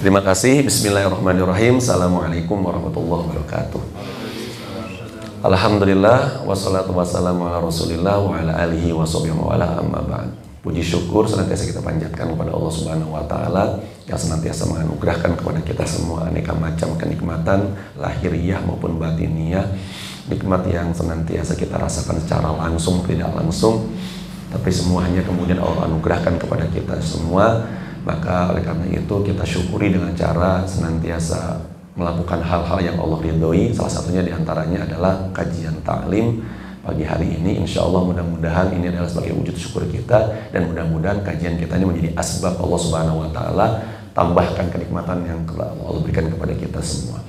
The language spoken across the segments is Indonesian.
Terima kasih. Bismillahirrahmanirrahim. Assalamualaikum warahmatullahi wabarakatuh. Alhamdulillah wassalatu wassalamu ala Rasulillah wa ala alihi washabihi wa ala amma ba'd. Puji syukur senantiasa kita panjatkan kepada Allah Subhanahu wa taala yang senantiasa menganugerahkan kepada kita semua aneka macam kenikmatan lahiriah maupun batiniah. Nikmat yang senantiasa kita rasakan secara langsung tidak langsung, tapi semuanya kemudian Allah anugerahkan kepada kita semua. Maka oleh karena itu kita syukuri dengan cara senantiasa melakukan hal-hal yang Allah ridhoi. Salah satunya diantaranya adalah kajian ta'lim pagi hari ini. Insya Allah mudah-mudahan ini adalah sebagai wujud syukur kita, dan mudah-mudahan kajian kita ini menjadi asbab Allah Subhanahu wa taala tambahkan kenikmatan yang Allah berikan kepada kita semua.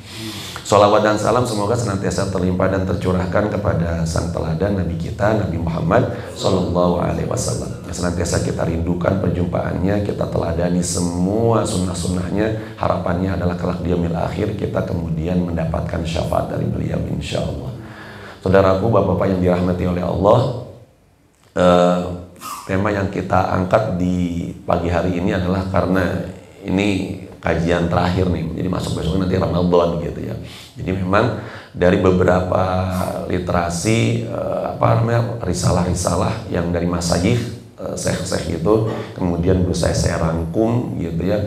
Sholawat dan salam semoga senantiasa terlimpah dan tercurahkan kepada sang teladan Nabi kita, Nabi Muhammad Sallallahu Alaihi Wasallam. Senantiasa kita rindukan perjumpaannya, kita teladani semua sunnah-sunnahnya. Harapannya adalah kelak di yaumil akhir kita kemudian mendapatkan syafaat dari beliau insya Allah. Saudaraku, bapak-bapak yang dirahmati oleh Allah, tema yang kita angkat di pagi hari ini adalah karena ini kajian terakhir nih, jadi masuk besok nanti Ramadan gitu ya. Jadi memang dari beberapa literasi risalah-risalah yang dari masayikh syekh-syekh itu kemudian berusaha saya rangkum gitu ya.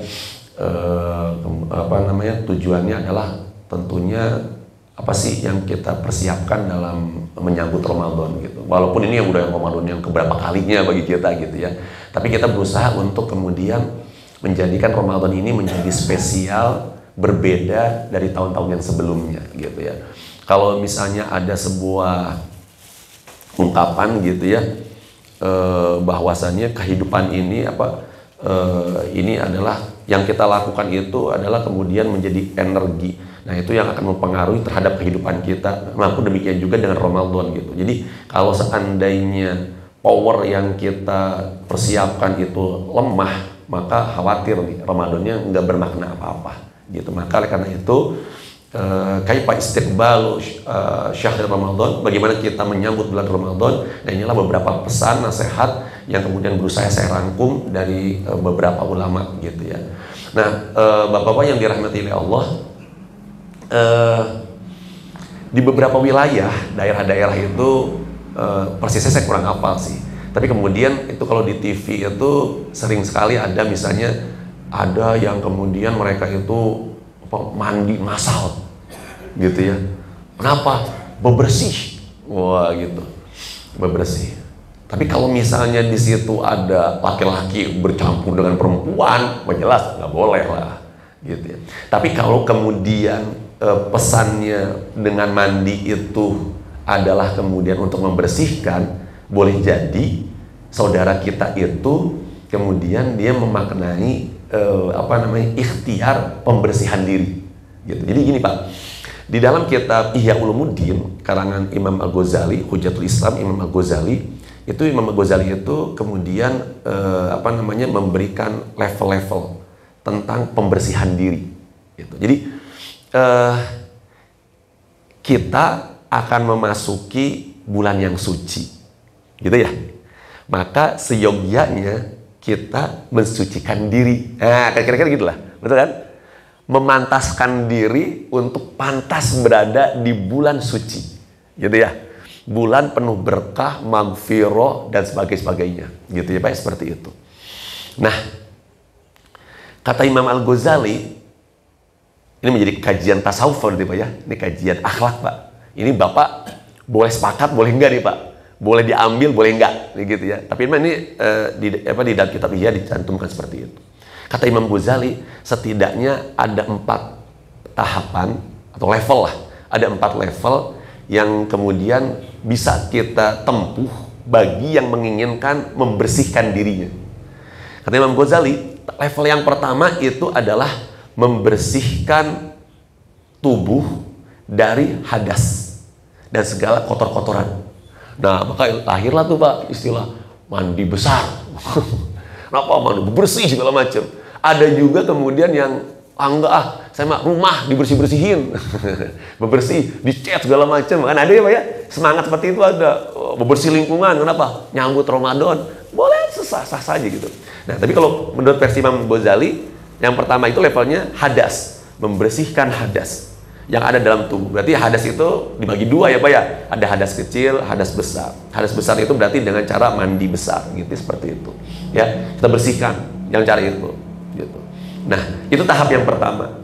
Tujuannya adalah tentunya apa sih yang kita persiapkan dalam menyambut Ramadan gitu. Walaupun ini yang udah Ramadan yang keberapa kalinya bagi kita gitu ya. Tapi kita berusaha untuk kemudian menjadikan Ramadan ini menjadi spesial, berbeda dari tahun-tahun yang sebelumnya gitu ya. Kalau misalnya ada sebuah ungkapan gitu ya, bahwasannya kehidupan ini ini adalah yang kita lakukan itu adalah kemudian menjadi energi. Nah itu yang akan mempengaruhi terhadap kehidupan kita. Maupun demikian juga dengan Ramadan gitu. Jadi kalau seandainya power yang kita persiapkan itu lemah, maka khawatir nih Ramadannya nggak bermakna apa-apa gitu. Maka oleh karena itu kaifa istiqbalu syahr Ramadan, bagaimana kita menyambut bulan Ramadan, dan inilah beberapa pesan nasihat yang kemudian berusaha saya rangkum dari beberapa ulama gitu ya. Nah, bapak-bapak yang dirahmati oleh Allah, di beberapa wilayah daerah-daerah itu persisnya saya kurang hafal sih. Tapi kemudian itu kalau di TV itu sering sekali ada misalnya ada yang kemudian mereka itu mandi massal gitu ya. Kenapa? Bebersih. Wah gitu. Bebersih. Tapi kalau misalnya di situ ada laki-laki bercampur dengan perempuan, jelas nggak boleh lah gitu ya. Tapi kalau kemudian pesannya dengan mandi itu adalah kemudian untuk membersihkan, boleh jadi saudara kita itu kemudian dia memaknai ikhtiar pembersihan diri gitu. Jadi gini Pak, di dalam kitab Ihya Ulumuddin karangan Imam Al-Ghazali, Hujatul Islam Imam Al-Ghazali, itu Imam Al-Ghazali itu kemudian memberikan level-level tentang pembersihan diri gitu. Jadi kita akan memasuki bulan yang suci gitu ya, maka seyogyanya kita mensucikan diri. Nah, kira-kira gitulah, betul kan? Memantaskan diri untuk pantas berada di bulan suci, gitu ya. Bulan penuh berkah, magfirah dan sebagainya, gitu ya Pak, seperti itu. Nah, kata Imam Al-Ghazali, ini menjadi kajian tasawuf berarti Pak ya, ini kajian akhlak Pak. Ini Bapak boleh sepakat, boleh enggak nih Pak? Boleh diambil, boleh enggak, gitu ya. Tapi memang ini di dalam kitab Ihya dicantumkan seperti itu. Kata Imam Ghazali, setidaknya ada 4 tahapan atau level lah. Ada 4 level yang kemudian bisa kita tempuh bagi yang menginginkan membersihkan dirinya. Kata Imam Ghazali, level yang pertama itu adalah membersihkan tubuh dari hadas dan segala kotor-kotoran. Nah, maka lahirlah tuh Pak istilah mandi besar. Kenapa mandi bersih segala macam. Ada juga kemudian yang saya mah rumah dibersih-bersihin. Bebersih, dicat segala macam. Kan ada ya Pak ya? Semangat seperti itu ada. Bebersih lingkungan, kenapa? Nyambut Ramadan. Boleh sah saja gitu. Nah, tapi kalau menurut versi Imam Ghazali, Yang pertama itu levelnya hadas, membersihkan hadas yang ada dalam tubuh. Berarti hadas itu dibagi dua ya Pak ya. Ada hadas kecil, hadas besar. Hadas besar itu berarti dengan cara mandi besar, gitu seperti itu. Ya, kita bersihkan yang cara itu. Gitu. Nah, itu tahap yang pertama.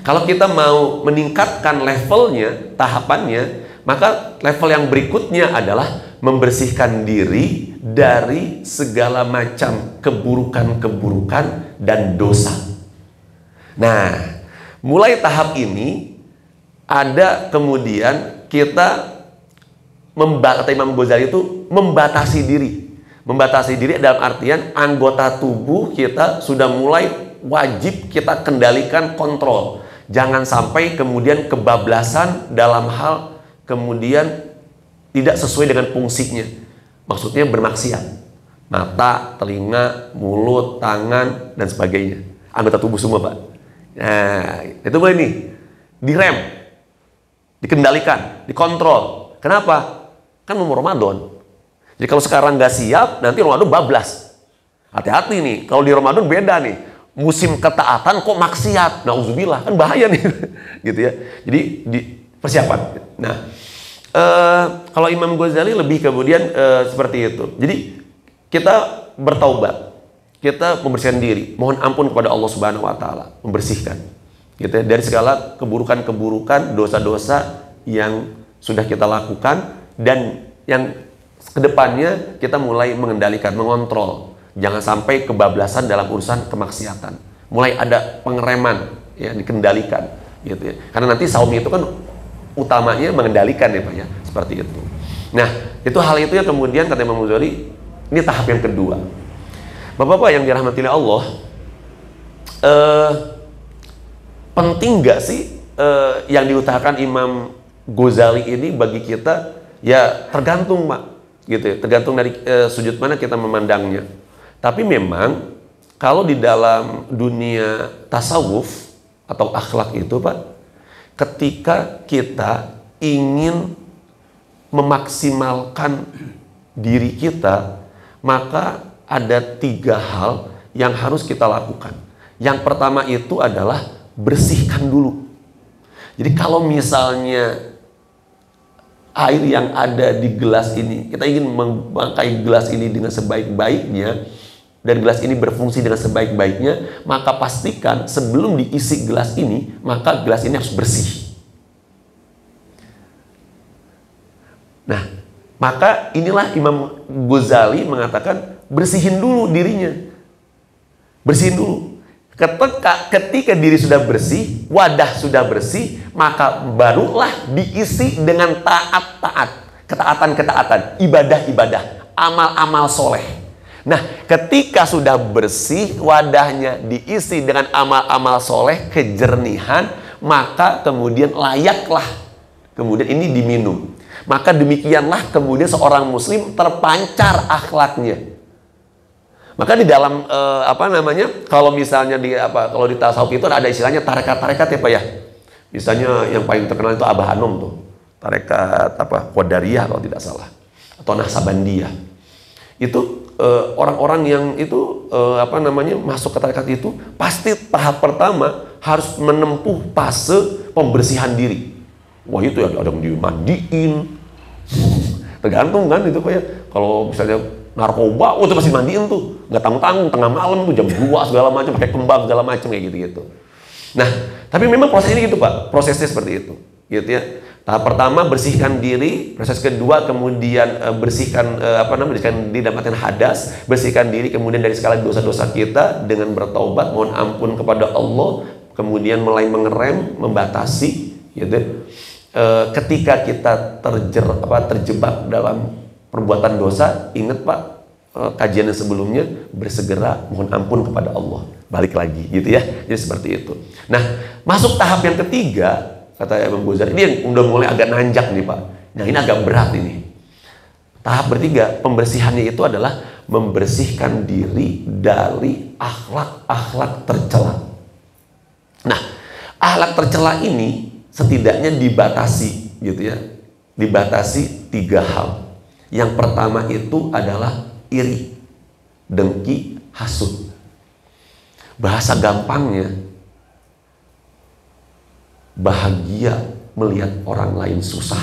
Kalau kita mau meningkatkan levelnya, tahapannya, maka level yang berikutnya adalah membersihkan diri dari segala macam keburukan-keburukan dan dosa. Nah, mulai tahap ini ada kemudian kita kata Imam Ghazali itu membatasi diri. Membatasi diri dalam artian anggota tubuh kita sudah mulai wajib kita kendalikan, kontrol. Jangan sampai kemudian kebablasan dalam hal kemudian tidak sesuai dengan fungsinya. Maksudnya bermaksiat. Mata, telinga, mulut, tangan, dan sebagainya. Anggota tubuh semua Pak. Nah, itu boleh nih. Direm. Dikendalikan, dikontrol. Kenapa? Kan mau Ramadan. Jadi kalau sekarang nggak siap, nanti Ramadan bablas. Hati-hati nih, kalau di Ramadan beda nih. Musim ketaatan kok maksiat. Nauzubillah, kan bahaya nih. Gitu ya. Jadi persiapan. Nah, kalau Imam Ghazali lebih kemudian seperti itu. Jadi kita bertaubat. Kita membersihkan diri. Mohon ampun kepada Allah Subhanahu wa taala, membersihkan. Gitu ya, dari segala keburukan-keburukan, dosa-dosa yang sudah kita lakukan dan yang kedepannya kita mulai mengendalikan, mengontrol. Jangan sampai kebablasan dalam urusan kemaksiatan. Mulai ada pengereman, ya, dikendalikan, gitu ya. Karena nanti saum itu kan utamanya mengendalikan ya Pak ya, seperti itu. Nah, itu hal itu yang kemudian kata Imam Ghazali, ini tahap yang kedua. Bapak-bapak yang dirahmati oleh Allah, penting nggak sih yang diutarakan Imam Ghazali ini bagi kita? Ya tergantung Pak, gitu ya. Tergantung dari sudut mana kita memandangnya. Tapi memang kalau di dalam dunia tasawuf atau akhlak itu Pak, ketika kita ingin memaksimalkan diri kita, maka ada 3 hal yang harus kita lakukan. Yang pertama itu adalah bersihkan dulu. Jadi kalau misalnya air yang ada di gelas ini, kita ingin memakai gelas ini dengan sebaik-baiknya, dan gelas ini berfungsi dengan sebaik-baiknya, maka pastikan sebelum diisi gelas ini, maka gelas ini harus bersih. Nah, maka inilah Imam Ghazali mengatakan bersihin dulu dirinya. Bersihin dulu. Ketika diri sudah bersih, wadah sudah bersih, maka barulah diisi dengan taat-taat, ketaatan-ketaatan, ibadah-ibadah, amal-amal soleh. Nah, ketika sudah bersih, wadahnya diisi dengan amal-amal soleh, kejernihan, maka kemudian layaklah kemudian ini diminum. Maka demikianlah kemudian seorang muslim terpancar akhlaknya. Maka di dalam kalau misalnya kalau di tasawuf itu ada istilahnya tarekat-tarekat ya Pak ya. Misalnya yang paling terkenal itu Abah Anom tuh. Tarekat Qadariyah kalau tidak salah. Atau Nahsabandiyah. Itu orang-orang yang itu masuk ke tarekat itu pasti tahap pertama harus menempuh fase pembersihan diri. Wah itu ya ada yang dimandiin. Tergantung kan itu Pak ya. Kalau misalnya narkoba, itu pasti mandiin tuh. Nggak tanggung-tanggung, tengah malam tuh jam 2 segala macam, pakai kembang segala macam kayak gitu-gitu. Nah, tapi memang prosesnya gitu Pak. Prosesnya seperti itu. Gitu ya. Tahap pertama bersihkan diri, proses kedua kemudian bersihkan diri dalam artian hadas, bersihkan diri kemudian dari segala dosa-dosa kita dengan bertaubat, mohon ampun kepada Allah, kemudian mulai mengerem, membatasi, gitu. Ketika kita terjebak dalam perbuatan dosa, ingat Pak, kajian yang sebelumnya, bersegera mohon ampun kepada Allah, balik lagi, gitu ya. Jadi seperti itu. Nah, masuk tahap yang ketiga. Kata Imam Ghazali, ini yang udah mulai agak nanjak nih Pak. Nah ini agak berat ini. Tahap bertiga, pembersihannya itu adalah membersihkan diri dari akhlak-akhlak tercela. Nah, akhlak tercela ini setidaknya dibatasi, gitu ya. Dibatasi 3 hal. Yang pertama itu adalah iri, dengki, hasud. Bahasa gampangnya, bahagia melihat orang lain susah,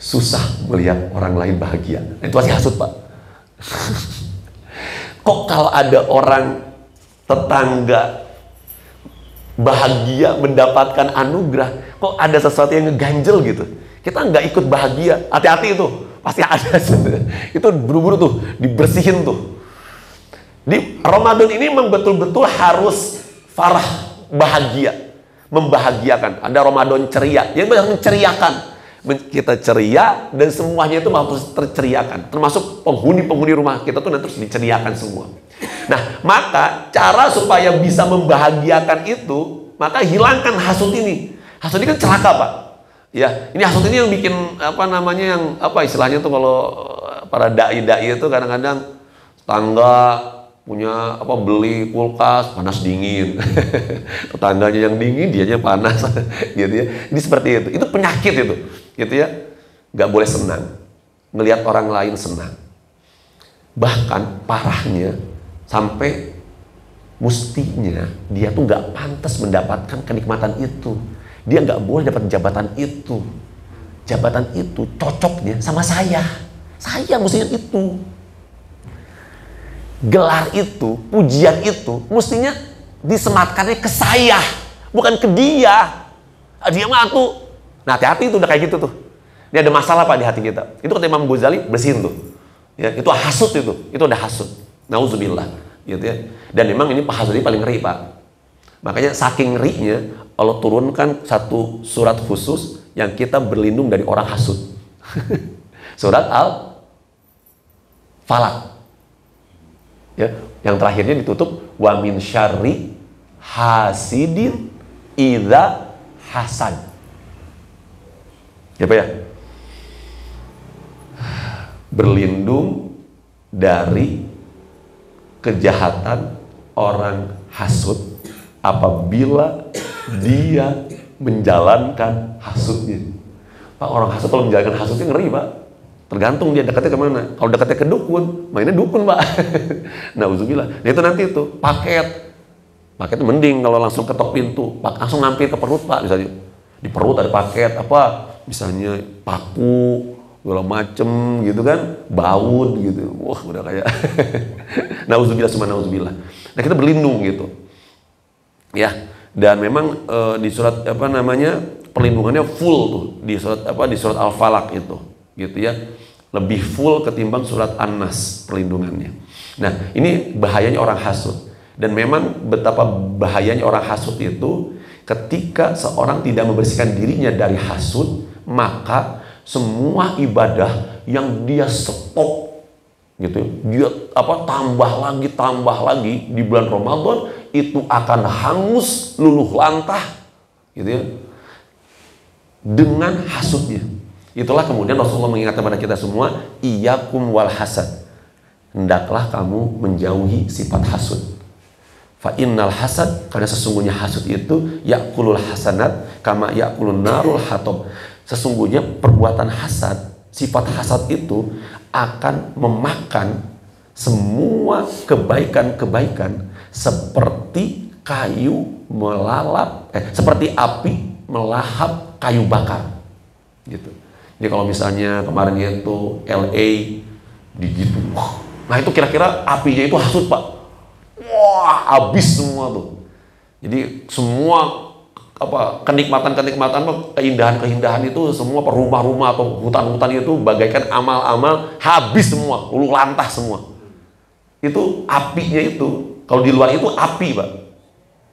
susah melihat orang lain bahagia. Itu pasti hasut, Pak. Kok kalau ada orang tetangga bahagia mendapatkan anugerah, kok ada sesuatu yang ngeganjel gitu? Kita nggak ikut bahagia, hati-hati itu, pasti ada. Itu buru-buru tuh, dibersihin tuh. Di Ramadan ini memang betul-betul harus farah, bahagia, membahagiakan. Ada Ramadan ceria, yang menceriakan. Kita ceria dan semuanya itu harus terceriakan. Termasuk penghuni-penghuni rumah kita tuh nanti harus diceriakan semua. Nah, maka cara supaya bisa membahagiakan itu, maka hilangkan hasut ini. Hasut ini kan celaka, Pak. Ya, ini hasut ini yang bikin apa namanya, yang apa istilahnya tuh kalau para dai-dai itu kadang-kadang tetangga punya apa, beli kulkas panas dingin, tetangganya yang dingin dianya panas, gitu ya. Ini seperti itu penyakit itu, gitu ya. Nggak boleh senang ngelihat orang lain senang. Bahkan parahnya sampai mestinya dia tuh nggak pantas mendapatkan kenikmatan itu. Dia nggak boleh dapat jabatan itu. Jabatan itu cocoknya sama saya mestinya itu. Gelar itu, pujian itu mestinya disematkannya ke saya, bukan ke dia. Dia mah tuh. Nah, hati-hati itu udah kayak gitu tuh. Ini ada masalah, Pak, di hati kita. Itu kata Imam Ghazali, bersihin tuh. Ya, itu hasut itu udah hasut. Nauzubillah, gitu ya. Dan memang ini hasut ini paling ngeri, Pak. Makanya saking ngerinya Allah turunkan satu surat khusus yang kita berlindung dari orang hasut. Surat Al-Falaq. Ya, yang terakhirnya ditutup wa min syarri hasidin idza hasad. Ya, Pak ya? Berlindung dari kejahatan orang hasut apabila dia menjalankan hasutnya. Pak, orang hasut kalau menjalankan hasutnya ngeri, Pak. Tergantung dia dekatnya kemana. Kalau dekatnya ke dukun, mainnya dukun, Pak. Nauzubillah. Nah, itu nanti itu paketnya mending kalau langsung ketok pintu, langsung ngampir ke perut, Pak. Misalnya di perut ada paket apa, misalnya paku segala macem gitu kan, baut gitu. Wah, udah kayak nauzubillah summa nauzubillah. Nah, kita berlindung gitu. Ya, dan memang di surat apa namanya, perlindungannya full tuh di surat Al-Falaq itu, gitu ya. Lebih full ketimbang surat An-Nas perlindungannya. Nah, ini bahayanya orang hasut. Dan memang betapa bahayanya orang hasut itu ketika seorang tidak membersihkan dirinya dari hasut, maka semua ibadah yang dia stop gitu, dia tambah lagi di bulan Ramadan itu akan hangus luluh lantah gitu ya dengan hasutnya. Itulah kemudian Rasulullah mengingatkan kepada kita semua, iyyakum wal hasad. Hendaklah kamu menjauhi sifat hasud. Fa innal hasad, karena sesungguhnya hasud itu yakulul hasanat kama yakulun narul hatab. Sesungguhnya perbuatan hasad, sifat hasad itu akan memakan semua kebaikan-kebaikan seperti kayu melalap, seperti api melahap kayu bakar, gitu. Jadi kalau misalnya kemarin itu LA digitu, nah itu kira-kira apinya itu hasut, Pak. Wah, habis semua tuh. Jadi semua kenikmatan-kenikmatan, keindahan-keindahan itu semua, rumah-rumah atau hutan-hutan itu bagaikan amal-amal habis semua, luluh lantah semua. Itu apinya itu. Kalau di luar itu api, Pak.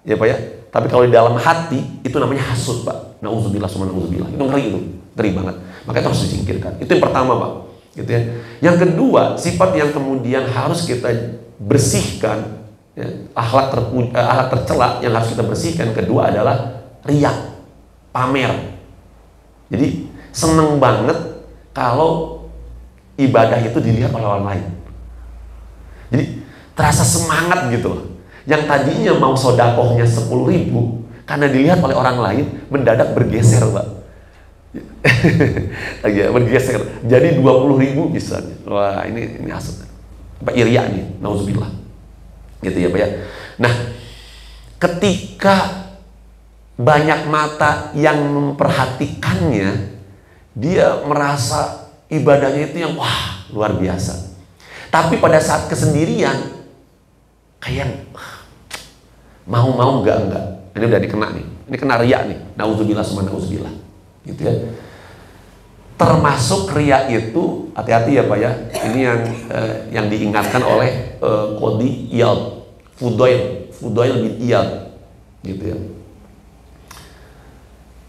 Ya, Pak ya. Tapi kalau di dalam hati itu namanya hasut, Pak. Nauzubillah summa nauzubillah. Itu ngeri itu. Ngeri banget. Makanya itu harus disingkirkan. Itu yang pertama, Pak. Gitu ya. Yang kedua, sifat yang kemudian harus kita bersihkan, ya, akhlak tercela yang harus kita bersihkan kedua adalah riya, pamer. Jadi seneng banget kalau ibadah itu dilihat oleh orang lain. Jadi terasa semangat gitu loh. Yang tadinya mau sodakohnya 10.000 karena dilihat oleh orang lain mendadak bergeser, Pak. Ya, bergeser jadi 20.000 misalnya. Wah, ini hasut. Apa iriya nih, nauzubillah. Gitu ya, Pak ya. Nah, ketika banyak mata yang memperhatikannya, dia merasa ibadahnya itu yang wah luar biasa. Tapi pada saat kesendirian, kayak mau enggak. Ini udah dikena nih. Ini kena riya nih. Nauzubillah summa nauzubillah. Gitu ya. Termasuk riya itu, hati-hati ya Pak ya. Ini yang diingatkan oleh Qadhi Iyad, Fudail bin Iyad. Gitu ya.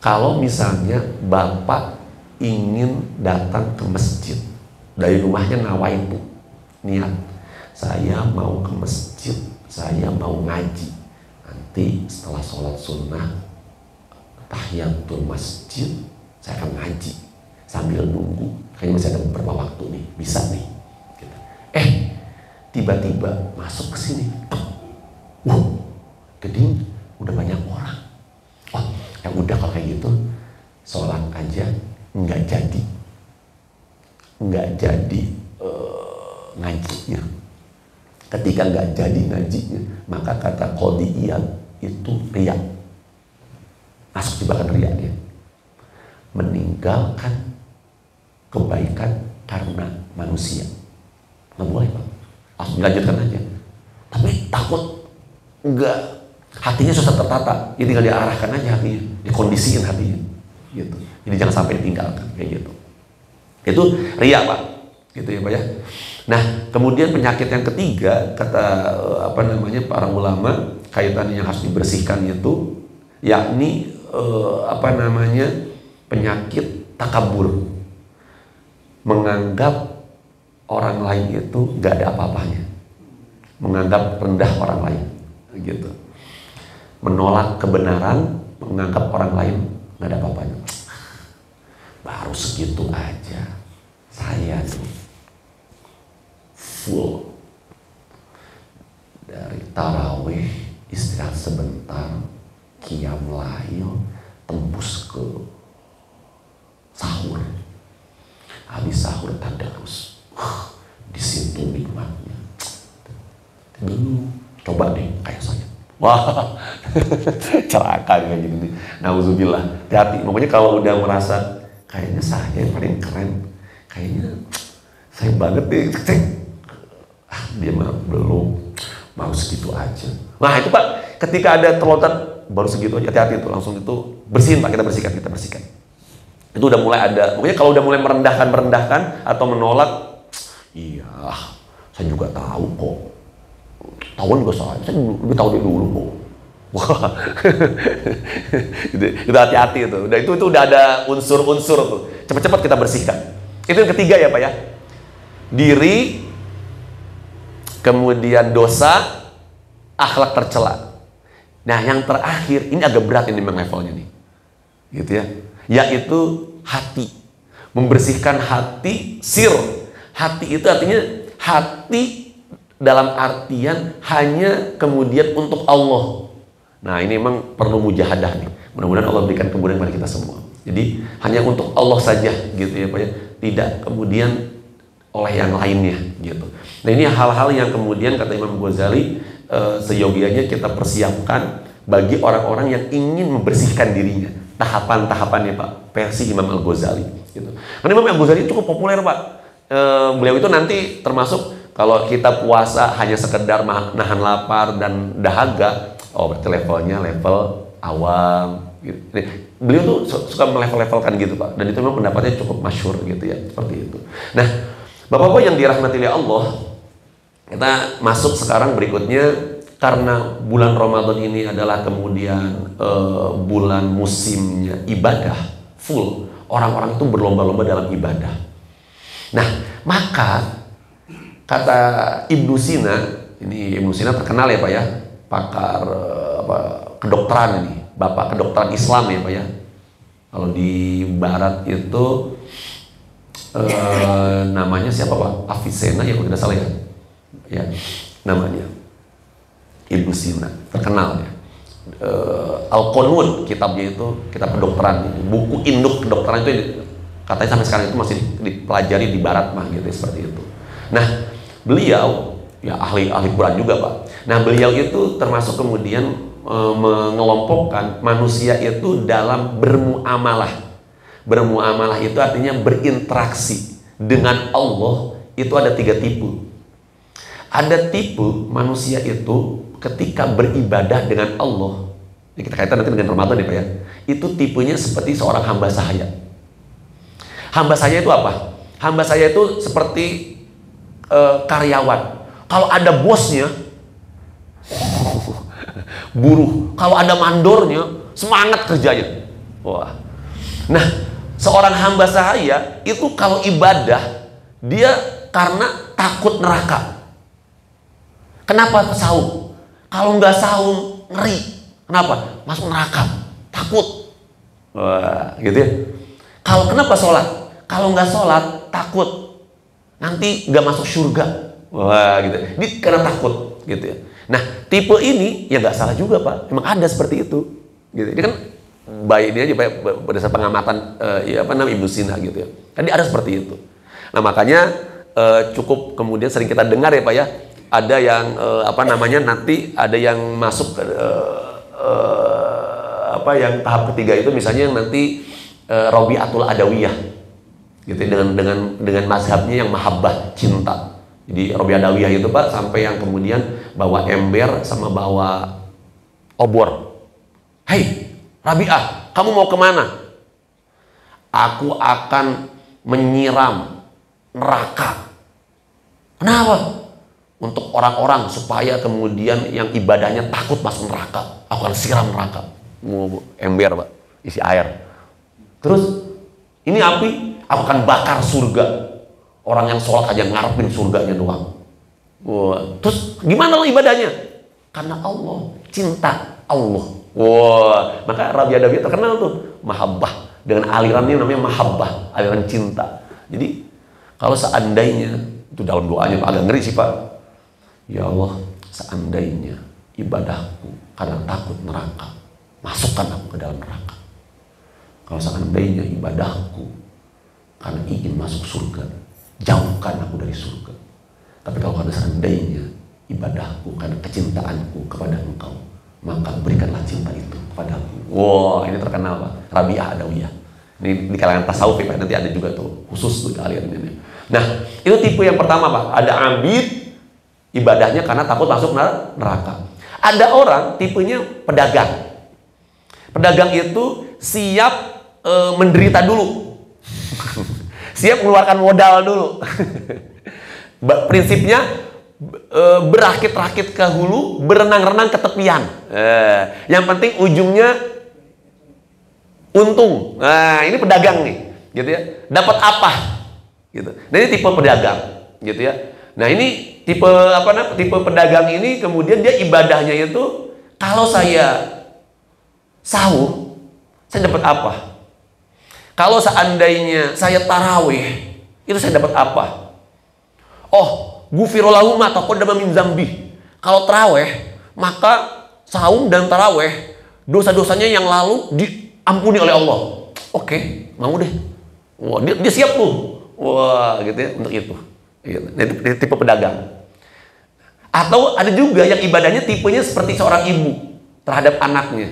Kalau misalnya Bapak ingin datang ke masjid, dari rumahnya ngawain tuh, niat, saya mau ke masjid, saya mau ngaji. Nanti setelah sholat sunnah, tahiyatul masjid, saya akan ngaji sambil nunggu. Kayaknya masih ada beberapa waktu nih, bisa nih. Gitu. Tiba-tiba masuk ke sini, geding, udah banyak orang. Oh, ya udah kalau kayak gitu, sholat aja nggak jadi ngajinya. Ketika nggak jadi ngajinya, maka kata Qadhi Iyad itu riya, masuk jebakan riya dia, meninggalkan kebaikan karena manusia. Nggak boleh Pak, langsung dilanjutkan aja. Tapi takut nggak, hatinya susah tertata, ya tinggal diarahkan aja hatinya, dikondisiin hatinya, gitu. Jadi jangan sampai ditinggalkan kayak gitu. Itu riya Pak, gitu ya Pak ya. Nah, kemudian penyakit yang ketiga kata para ulama kaitannya yang harus dibersihkan itu, yakni penyakit takabur, menganggap orang lain itu nggak ada apa-apanya, menganggap rendah orang lain, gitu. Menolak kebenaran, menganggap orang lain nggak ada apa-apanya. Baru segitu aja, saya tuh full dari tarawih, istirahat sebentar, qiyam lail, tembus ke sahur. Habis sahur tadarus, di situ nikmatnya. Dulu coba deh kayak saya. Wah, celaka kayak gini. Nauzubillah. Hati-hati. Pokoknya kalau udah merasa kayaknya saya yang paling keren, kayaknya saya banget deh, dia mah belum, baru segitu aja. Nah itu Pak, ketika ada terlontar baru segitu aja, hati-hati itu, langsung itu bersihin Pak, kita bersihkan. Itu udah mulai ada, pokoknya kalau udah mulai merendahkan atau menolak, iya, saya juga tahu kok. Tahuan juga saya lebih tahu dia dulu kok. Wah, itu hati-hati itu. Itu udah ada unsur-unsur tuh. Cepat-cepat kita bersihkan. Itu yang ketiga ya Pak ya. Diri, kemudian dosa, akhlak tercela. Nah, yang terakhir ini agak berat ini memang levelnya nih. Gitu ya. Yaitu hati. Membersihkan hati, sir. Hati itu artinya hati dalam artian hanya kemudian untuk Allah. Nah, ini memang perlu mujahadah nih. Mudah-mudahan Allah berikan kemudahan pada kita semua. Jadi hanya untuk Allah saja gitu ya Pak ya. Tidak kemudian oleh yang lainnya gitu. Nah, ini hal-hal yang kemudian kata Imam Ghazali seyogianya kita persiapkan bagi orang-orang yang ingin membersihkan dirinya. Tahapan-tahapannya Pak, versi Imam Al-Ghazali gitu. Karena Imam Al-Ghazali cukup populer Pak. Beliau itu nanti termasuk kalau kita puasa hanya sekedar nahan lapar dan dahaga, oh berarti levelnya level awam gitu. Beliau tuh suka melevel-levelkan gitu Pak, dan itu memang pendapatnya cukup masyhur gitu ya, seperti itu. Nah, Bapak-bapak yang dirahmati oleh Allah, kita masuk sekarang berikutnya, karena bulan Ramadan ini adalah kemudian bulan musimnya ibadah full, orang-orang itu berlomba-lomba dalam ibadah. Nah, maka kata Ibnu Sina, ini Ibnu Sina terkenal ya Pak ya, pakar kedokteran ini, bapak kedokteran Islam ya Pak ya. Kalau di Barat itu namanya siapa Pak? Avicenna ya kalau tidak salah ya, namanya Ibnu Sina, terkenal ya. Al-Qunun kitabnya itu, kitab kedokteran, buku induk kedokteran itu katanya sampai sekarang itu masih dipelajari di Barat mah gitu seperti itu. Nah, beliau ya ahli Quran juga Pak. Nah, beliau itu termasuk kemudian mengelompokkan manusia itu dalam bermuamalah. Bermuamalah itu artinya berinteraksi dengan Allah. Itu ada 3 tipe. Ada tipe manusia itu ketika beribadah dengan Allah. Ini kita kaitan nanti dengan Ramadan ya Pak ya. Itu tipenya seperti seorang hamba sahaya. Hamba sahaya itu apa? Hamba sahaya itu seperti karyawan. Kalau ada bosnya buruh, kalau ada mandornya semangat kerjanya. Wah. Nah, seorang hamba sahaya itu kalau ibadah dia karena takut neraka. Kenapa saum? Kalau nggak saum ngeri. Kenapa? Masuk neraka. Takut. Wah, gitu ya. Kalau kenapa sholat? Kalau nggak sholat takut nanti nggak masuk surga. Wah, gitu. Ini karena takut, gitu ya. Nah, tipe ini ya nggak salah juga Pak. Emang ada seperti itu. Gitu. Ini kan baik ini aja Pak, berdasarkan pengamatan Ibnu Sina gitu ya. Jadi ada seperti itu. Nah makanya cukup kemudian sering kita dengar ya Pak ya. Ada yang nanti ada yang masuk ke yang tahap ketiga itu misalnya yang nanti Rabi'atul Adawiyah gitu dengan mazhabnya yang mahabbah, cinta. Jadi Rabi'atul Adawiyah itu Pak sampai yang kemudian bawa ember sama bawa obor. Hei Rabi'ah, kamu mau kemana? Aku akan menyiram neraka. Kenapa? Untuk orang-orang supaya kemudian yang ibadahnya takut masuk neraka. Aku akan siram neraka. Mau ember Pak, isi air. Terus ini api, aku akan bakar surga. Orang yang sholat aja ngarepin surganya doang. Wah. Terus gimana lo ibadahnya? Karena Allah, cinta Allah. Wah, maka Rabi Adawiyah terkenal tuh mahabbah. Dengan alirannya namanya mahabbah, aliran cinta. Jadi kalau seandainya itu dalam doanya agak ngeri sih Pak. Ya Allah, seandainya ibadahku karena takut neraka, masukkan aku ke dalam neraka. Kalau seandainya ibadahku karena ingin masuk surga, jauhkan aku dari surga. Tapi kalau seandainya ibadahku karena kecintaanku kepada Engkau, maka berikanlah cinta itu kepadaku. Wow, ini terkenal Pak, Rabi'ah Adawiyah. Ini di kalangan tasawuf Pak, nanti ada juga tuh khusus tuh aliran ini. Nah, itu tipe yang pertama Pak, ada abid ibadahnya karena takut masuk neraka. Ada orang tipenya pedagang. Pedagang itu siap menderita dulu. Siap mengeluarkan modal dulu. Prinsipnya berakit-rakit ke hulu, berenang-renang ke tepian. Yang penting ujungnya untung. Nah, ini pedagang nih, gitu ya. Dapat apa? Gitu. Nah, ini tipe pedagang, gitu ya. Nah, ini tipe pedagang ini kemudian dia ibadahnya itu kalau saya sahur, saya dapat apa? Kalau seandainya saya tarawih, itu saya dapat apa? Oh, ghufira lahu ma taqaddama min dzambi. Kalau tarawih, maka saum dan tarawih dosa-dosanya yang lalu diampuni oleh Allah. Oke, mau deh. Wah, dia siap tuh. Wah, gitu ya, untuk itu. Ini tipe pedagang. Atau ada juga yang ibadahnya tipenya seperti seorang ibu terhadap anaknya.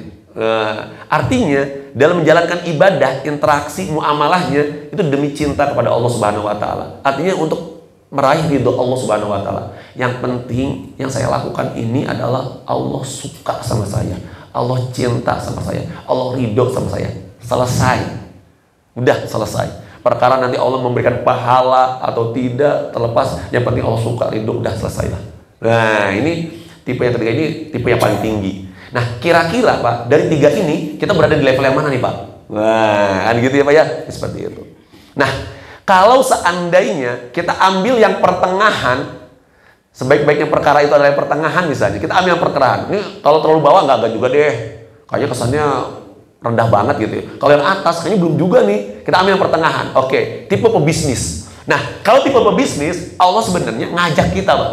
Artinya dalam menjalankan ibadah, interaksi, muamalahnya itu demi cinta kepada Allah Subhanahu wa taala. Artinya untuk meraih ridho Allah Subhanahu wa taala. Yang penting yang saya lakukan ini adalah Allah suka sama saya, Allah cinta sama saya, Allah ridho sama saya. Selesai. Udah selesai. Perkara nanti Allah memberikan pahala atau tidak terlepas, yang penting Allah suka, ridho, udah selesai lah. Nah, ini tipe yang ketiga, ini tipe yang paling tinggi. Nah, kira-kira Pak, dari 3 ini kita berada di level yang mana nih Pak? Nah, kan gitu ya Pak ya, seperti itu. Nah, kalau seandainya kita ambil yang pertengahan, sebaik-baiknya perkara itu adalah yang pertengahan misalnya, kita ambil yang pertengahan. Ini kalau terlalu bawah nggak juga deh, kayaknya kesannya rendah banget gitu ya. Kalau yang atas kayaknya belum juga nih, kita ambil yang pertengahan. Oke, tipe pebisnis. Nah, kalau tipe pebisnis, Allah sebenarnya ngajak kita Pak.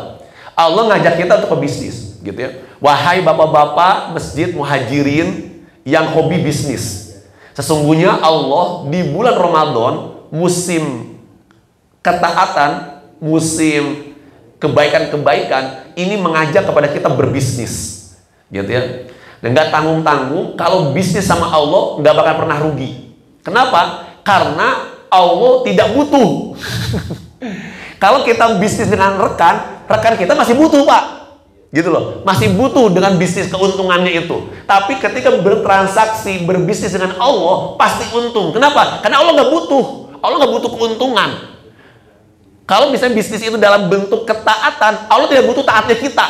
Allah ngajak kita untuk pebisnis, gitu ya. Wahai bapak-bapak masjid muhajirin yang hobi bisnis, sesungguhnya Allah di bulan Ramadan, musim ketaatan, musim kebaikan-kebaikan, ini mengajak kepada kita berbisnis, gitu ya. Dan nggak tanggung-tanggung, kalau bisnis sama Allah nggak bakal pernah rugi. Kenapa? Karena Allah tidak butuh. Kalau kita bisnis dengan rekan kita masih butuh, Pak. Gitu loh, masih butuh dengan bisnis keuntungannya itu. Tapi ketika bertransaksi, berbisnis dengan Allah, pasti untung. Kenapa? Karena Allah nggak butuh. Allah nggak butuh keuntungan. Kalau misalnya bisnis itu dalam bentuk ketaatan, Allah tidak butuh taatnya kita.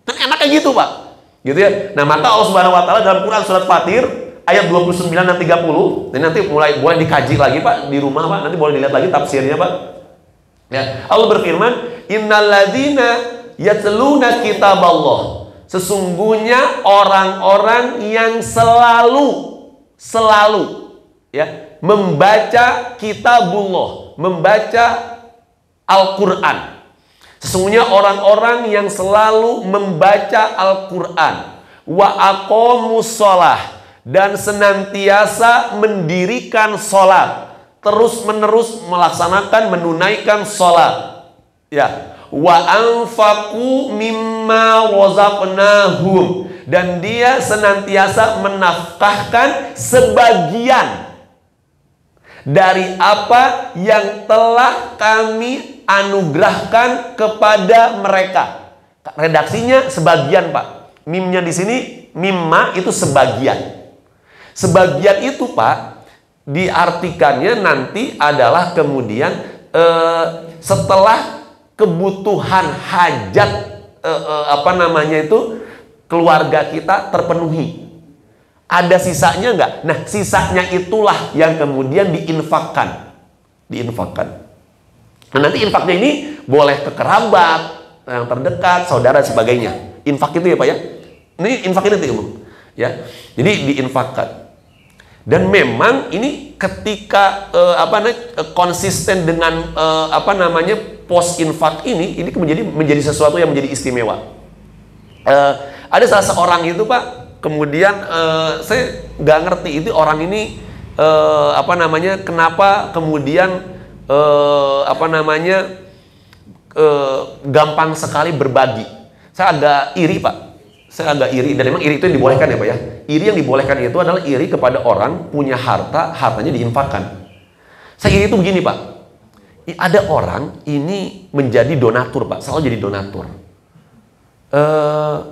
Kan enaknya gitu, Pak. Gitu ya. Nah, maka Allah Subhanahu wa taala dalam Quran surat Fatir ayat 29 dan 30. Dan nanti mulai boleh dikaji lagi, Pak, di rumah, Pak. Nanti boleh dilihat lagi tafsirnya, Pak. Ya, Allah berfirman, "Innalladzina yatluna kitaballah." Sesungguhnya orang-orang yang selalu ya, membaca kitabullah, membaca Al-Qur'an. Sesungguhnya orang-orang yang selalu membaca Al-Quran, wa aqamus sholah, dan senantiasa mendirikan sholat, terus-menerus melaksanakan, menunaikan sholat, ya, wa anfaqu mimma razaqnahum, dan dia senantiasa menafkahkan sebagian dari apa yang telah kami anugerahkan kepada mereka. Redaksinya sebagian, Pak. Mimnya di sini, mimma itu sebagian. Sebagian itu, Pak, diartikannya nanti adalah kemudian setelah kebutuhan hajat keluarga kita terpenuhi. Ada sisanya nggak? Nah, sisanya itulah yang kemudian diinfakkan. Nah, nanti infaknya ini boleh ke kerabat, yang terdekat, saudara, sebagainya. Infak itu ya, Pak, ya. Ini infak itu umum, ya. Jadi diinfakkan. Dan memang ini ketika konsisten dengan pos infak ini menjadi sesuatu yang menjadi istimewa. Ada salah seorang itu, Pak, kemudian saya nggak ngerti itu orang ini kenapa kemudian gampang sekali berbagi. Saya agak iri, Pak. Saya agak iri, dan memang iri itu yang dibolehkan ya, Pak, ya. Iri yang dibolehkan itu adalah iri kepada orang punya hartanya diinfakkan. Saya iri itu begini, Pak. Ada orang ini menjadi donatur, Pak. Selalu jadi donatur.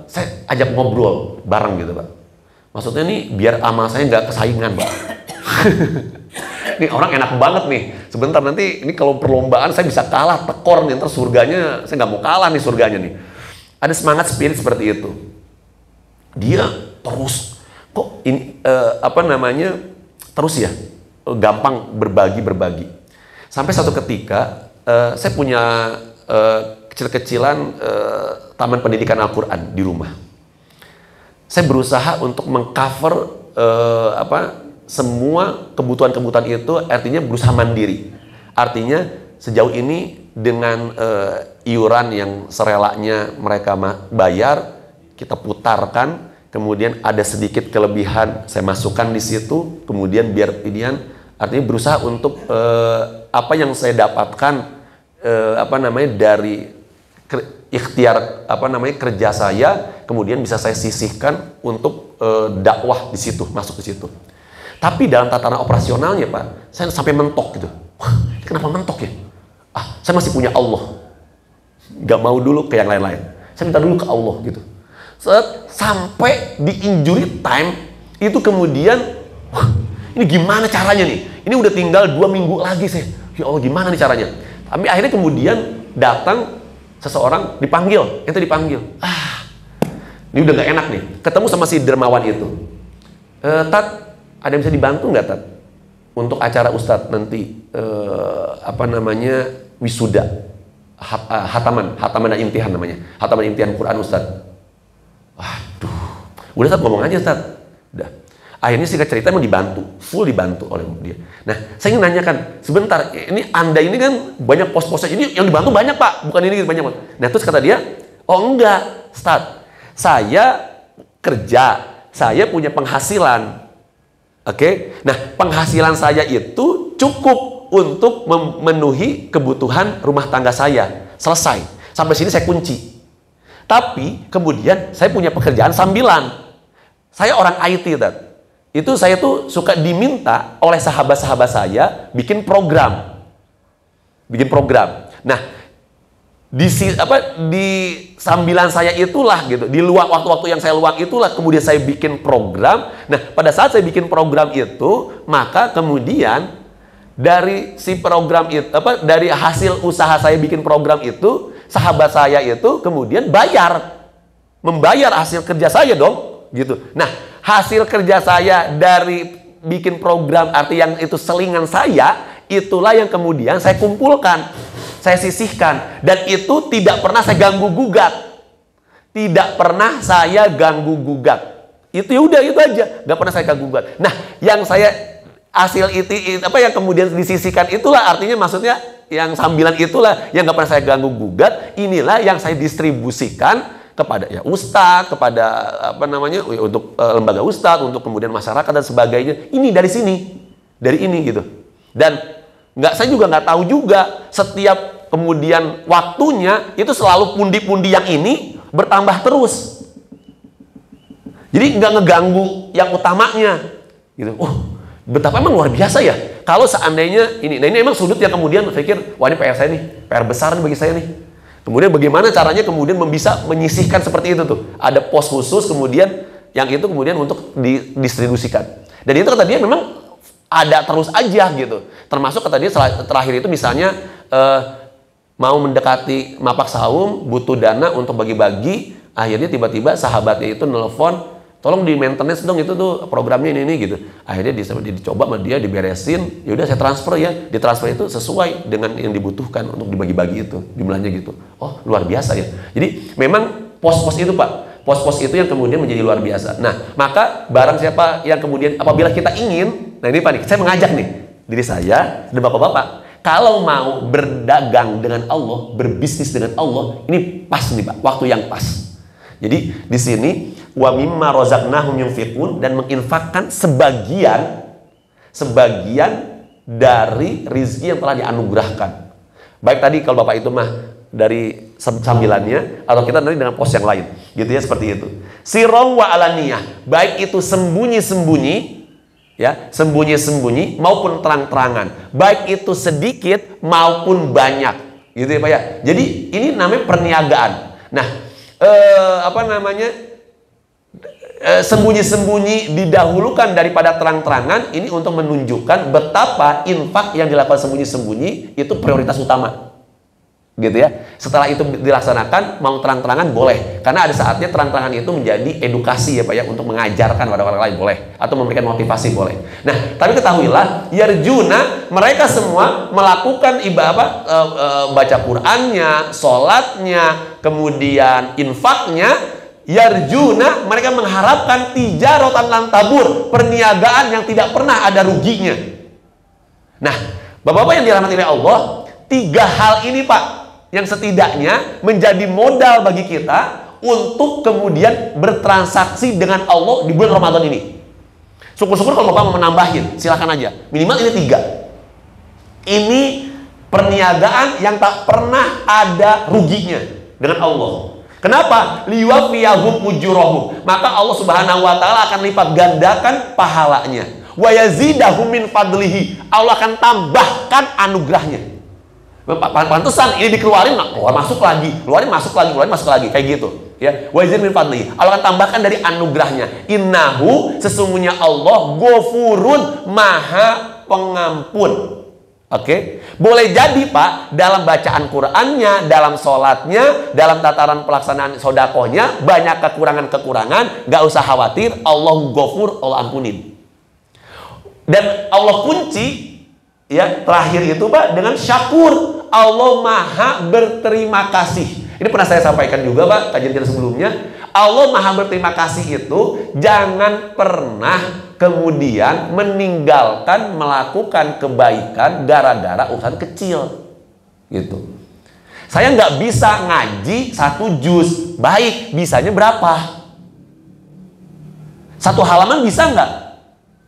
Saya ajak ngobrol bareng gitu, Pak. Maksudnya nih biar amal saya nggak kesaingan, Pak. Ini orang enak banget nih. Sebentar nanti ini kalau perlombaan saya bisa kalah, tekor nih, ntar surganya saya nggak mau kalah nih surganya nih. Ada semangat spirit seperti itu. Dia terus kok ini terus ya gampang berbagi. Sampai satu ketika saya punya kecil-kecilan taman pendidikan Al-Quran di rumah. Saya berusaha untuk mengcover semua kebutuhan-kebutuhan itu, artinya berusaha mandiri. Artinya sejauh ini dengan iuran yang serelanya mereka bayar, kita putarkan, kemudian ada sedikit kelebihan saya masukkan di situ, kemudian biar pilihan, artinya berusaha untuk apa yang saya dapatkan dari ikhtiar kerja saya, kemudian bisa saya sisihkan untuk dakwah di situ, masuk ke situ. Tapi dalam tatanan operasionalnya, Pak, saya sampai mentok gitu. Wah, kenapa mentok ya? Saya masih punya Allah. Gak mau dulu ke yang lain-lain. Saya minta dulu ke Allah gitu. Sampai di injury time itu kemudian, wah, ini gimana caranya nih? Ini udah tinggal 2 minggu lagi saya. Ya Allah, gimana nih caranya? Tapi akhirnya kemudian datang seseorang, dipanggil, ente dipanggil. Ini udah gak enak nih. Ketemu sama si dermawan itu. Tat, ada yang bisa dibantu nggak, Tat? Untuk acara Ustadz nanti wisuda, hataman dan imtihan namanya. Hataman imtihan Quran Ustadz. Waduh, udah Tat, ngomong aja, Tat. Udah. Akhirnya singkat cerita emang dibantu, full dibantu oleh dia. Nah, saya ingin nanyakan, sebentar, ini Anda ini kan banyak pos-posnya, ini yang dibantu banyak, Pak, bukan ini banyak, Pak. Nah, terus kata dia, oh enggak, Ustadz, saya kerja, saya punya penghasilan. Oke, nah penghasilan saya itu cukup untuk memenuhi kebutuhan rumah tangga saya. Selesai, sampai sini saya kunci. Tapi kemudian saya punya pekerjaan sambilan. Saya orang IT, itu saya tuh suka diminta oleh sahabat-sahabat saya bikin program. Nah, di sambilan saya itulah gitu, di luar waktu-waktu yang saya luang itulah kemudian saya bikin program. Nah, pada saat saya bikin program itu, maka kemudian dari si program itu, dari hasil usaha saya bikin program itu, sahabat saya itu kemudian membayar hasil kerja saya dong, gitu. Nah, hasil kerja saya dari bikin program, arti yang itu selingan saya, itulah yang kemudian saya kumpulkan, saya sisihkan, dan itu tidak pernah saya ganggu gugat. Tidak pernah saya ganggu gugat. Itu ya udah, itu aja, nggak pernah saya ganggu gugat. Nah, yang saya hasil itu yang kemudian disisihkan itulah, artinya maksudnya yang sambilan itulah yang nggak pernah saya ganggu gugat. Inilah yang saya distribusikan kepada ya ustadz, kepada untuk lembaga ustadz, untuk kemudian masyarakat dan sebagainya. Ini dari sini, dari ini gitu. Dan saya juga nggak tahu juga setiap kemudian waktunya itu selalu pundi-pundi yang ini bertambah terus. Jadi nggak ngeganggu yang utamanya gitu. Betapa emang luar biasa ya kalau seandainya ini. Nah, ini emang sudut yang kemudian pikir, wah ini PR saya nih, PR besar nih bagi saya nih. Kemudian bagaimana caranya kemudian bisa menyisihkan seperti itu tuh. Ada pos khusus kemudian yang itu kemudian untuk didistribusikan. Dan itu kata dia memang ada terus aja gitu. Termasuk kata dia terakhir itu misalnya mau mendekati Mapak Saum, butuh dana untuk bagi-bagi. Akhirnya tiba-tiba sahabatnya itu nelfon, tolong di maintenance dong itu tuh programnya ini gitu. Akhirnya dicoba sama dia, diberesin. Ya udah saya transfer ya. Ditransfer itu sesuai dengan yang dibutuhkan untuk dibagi-bagi itu, jumlahnya gitu. Oh, luar biasa ya. Jadi memang pos-pos itu Pak, pos-pos itu yang kemudian menjadi luar biasa. Nah, maka barang siapa yang kemudian apabila kita ingin, nah ini Pak nih, saya mengajak nih diri saya dan Bapak-bapak, kalau mau berdagang dengan Allah, berbisnis dengan Allah, ini pas nih Pak, waktu yang pas. Jadi di sini wa mimma razaqnahum yunfiqun, dan menginfakkan sebagian dari rizki yang telah dianugerahkan. Baik tadi kalau Bapak itu mah dari sambilannya, atau kita nanti dengan pos yang lain, gitu ya, seperti itu. Sirron wa alaniyah, baik itu sembunyi-sembunyi, ya, sembunyi-sembunyi maupun terang-terangan, baik itu sedikit maupun banyak, gitu ya Pak ya. Jadi ini namanya perniagaan. Nah, sembunyi-sembunyi didahulukan daripada terang-terangan, ini untuk menunjukkan betapa infak yang dilakukan sembunyi-sembunyi itu prioritas utama, gitu ya. Setelah itu dilaksanakan, mau terang-terangan boleh, karena ada saatnya terang-terangan itu menjadi edukasi ya Pak ya, untuk mengajarkan pada orang lain boleh, atau memberikan motivasi boleh. Nah, tapi ketahuilah, yarjuna, mereka semua melakukan baca Qur'annya, sholatnya, kemudian infaknya, yarjuna, mereka mengharapkan tijaratan lan tabur, perniagaan yang tidak pernah ada ruginya. Nah, Bapak-bapak yang dirahmati oleh Allah, 3 hal ini Pak, yang setidaknya menjadi modal bagi kita untuk kemudian bertransaksi dengan Allah di bulan Ramadan ini. Syukur-syukur kalau Bapak mau menambahin, silakan aja. Minimal ini 3. Ini perniagaan yang tak pernah ada ruginya dengan Allah. Kenapa? Liwafiyahum ujurahum. Maka Allah Subhanahu wa taala akan lipat gandakan pahalanya. Wa yazidahum min fadlihi. Allah akan tambahkan anugerahnya. Pantesan ini dikeluarin, keluar masuk lagi, keluarin masuk lagi, keluarin masuk lagi, kayak gitu. Ya, wa yazid min fadlihi. Allah akan tambahkan dari anugerahnya. Innahu, sesungguhnya Allah Ghafurun, Maha Pengampun. Oke, boleh jadi Pak, dalam bacaan Qur'annya, dalam sholatnya, dalam tataran pelaksanaan sodakohnya, banyak kekurangan-kekurangan, gak usah khawatir, Allah Ghafur, Allah ampunin. Dan Allah kunci, ya terakhir itu Pak, dengan syakur, Allah Maha berterima kasih. Ini pernah saya sampaikan juga Pak, kajian kita sebelumnya. Allah Maha berterima kasih itu jangan pernah kemudian meninggalkan melakukan kebaikan gara-gara urusan kecil, gitu. Saya nggak bisa ngaji 1 juz, baik, bisanya berapa? 1 halaman bisa nggak?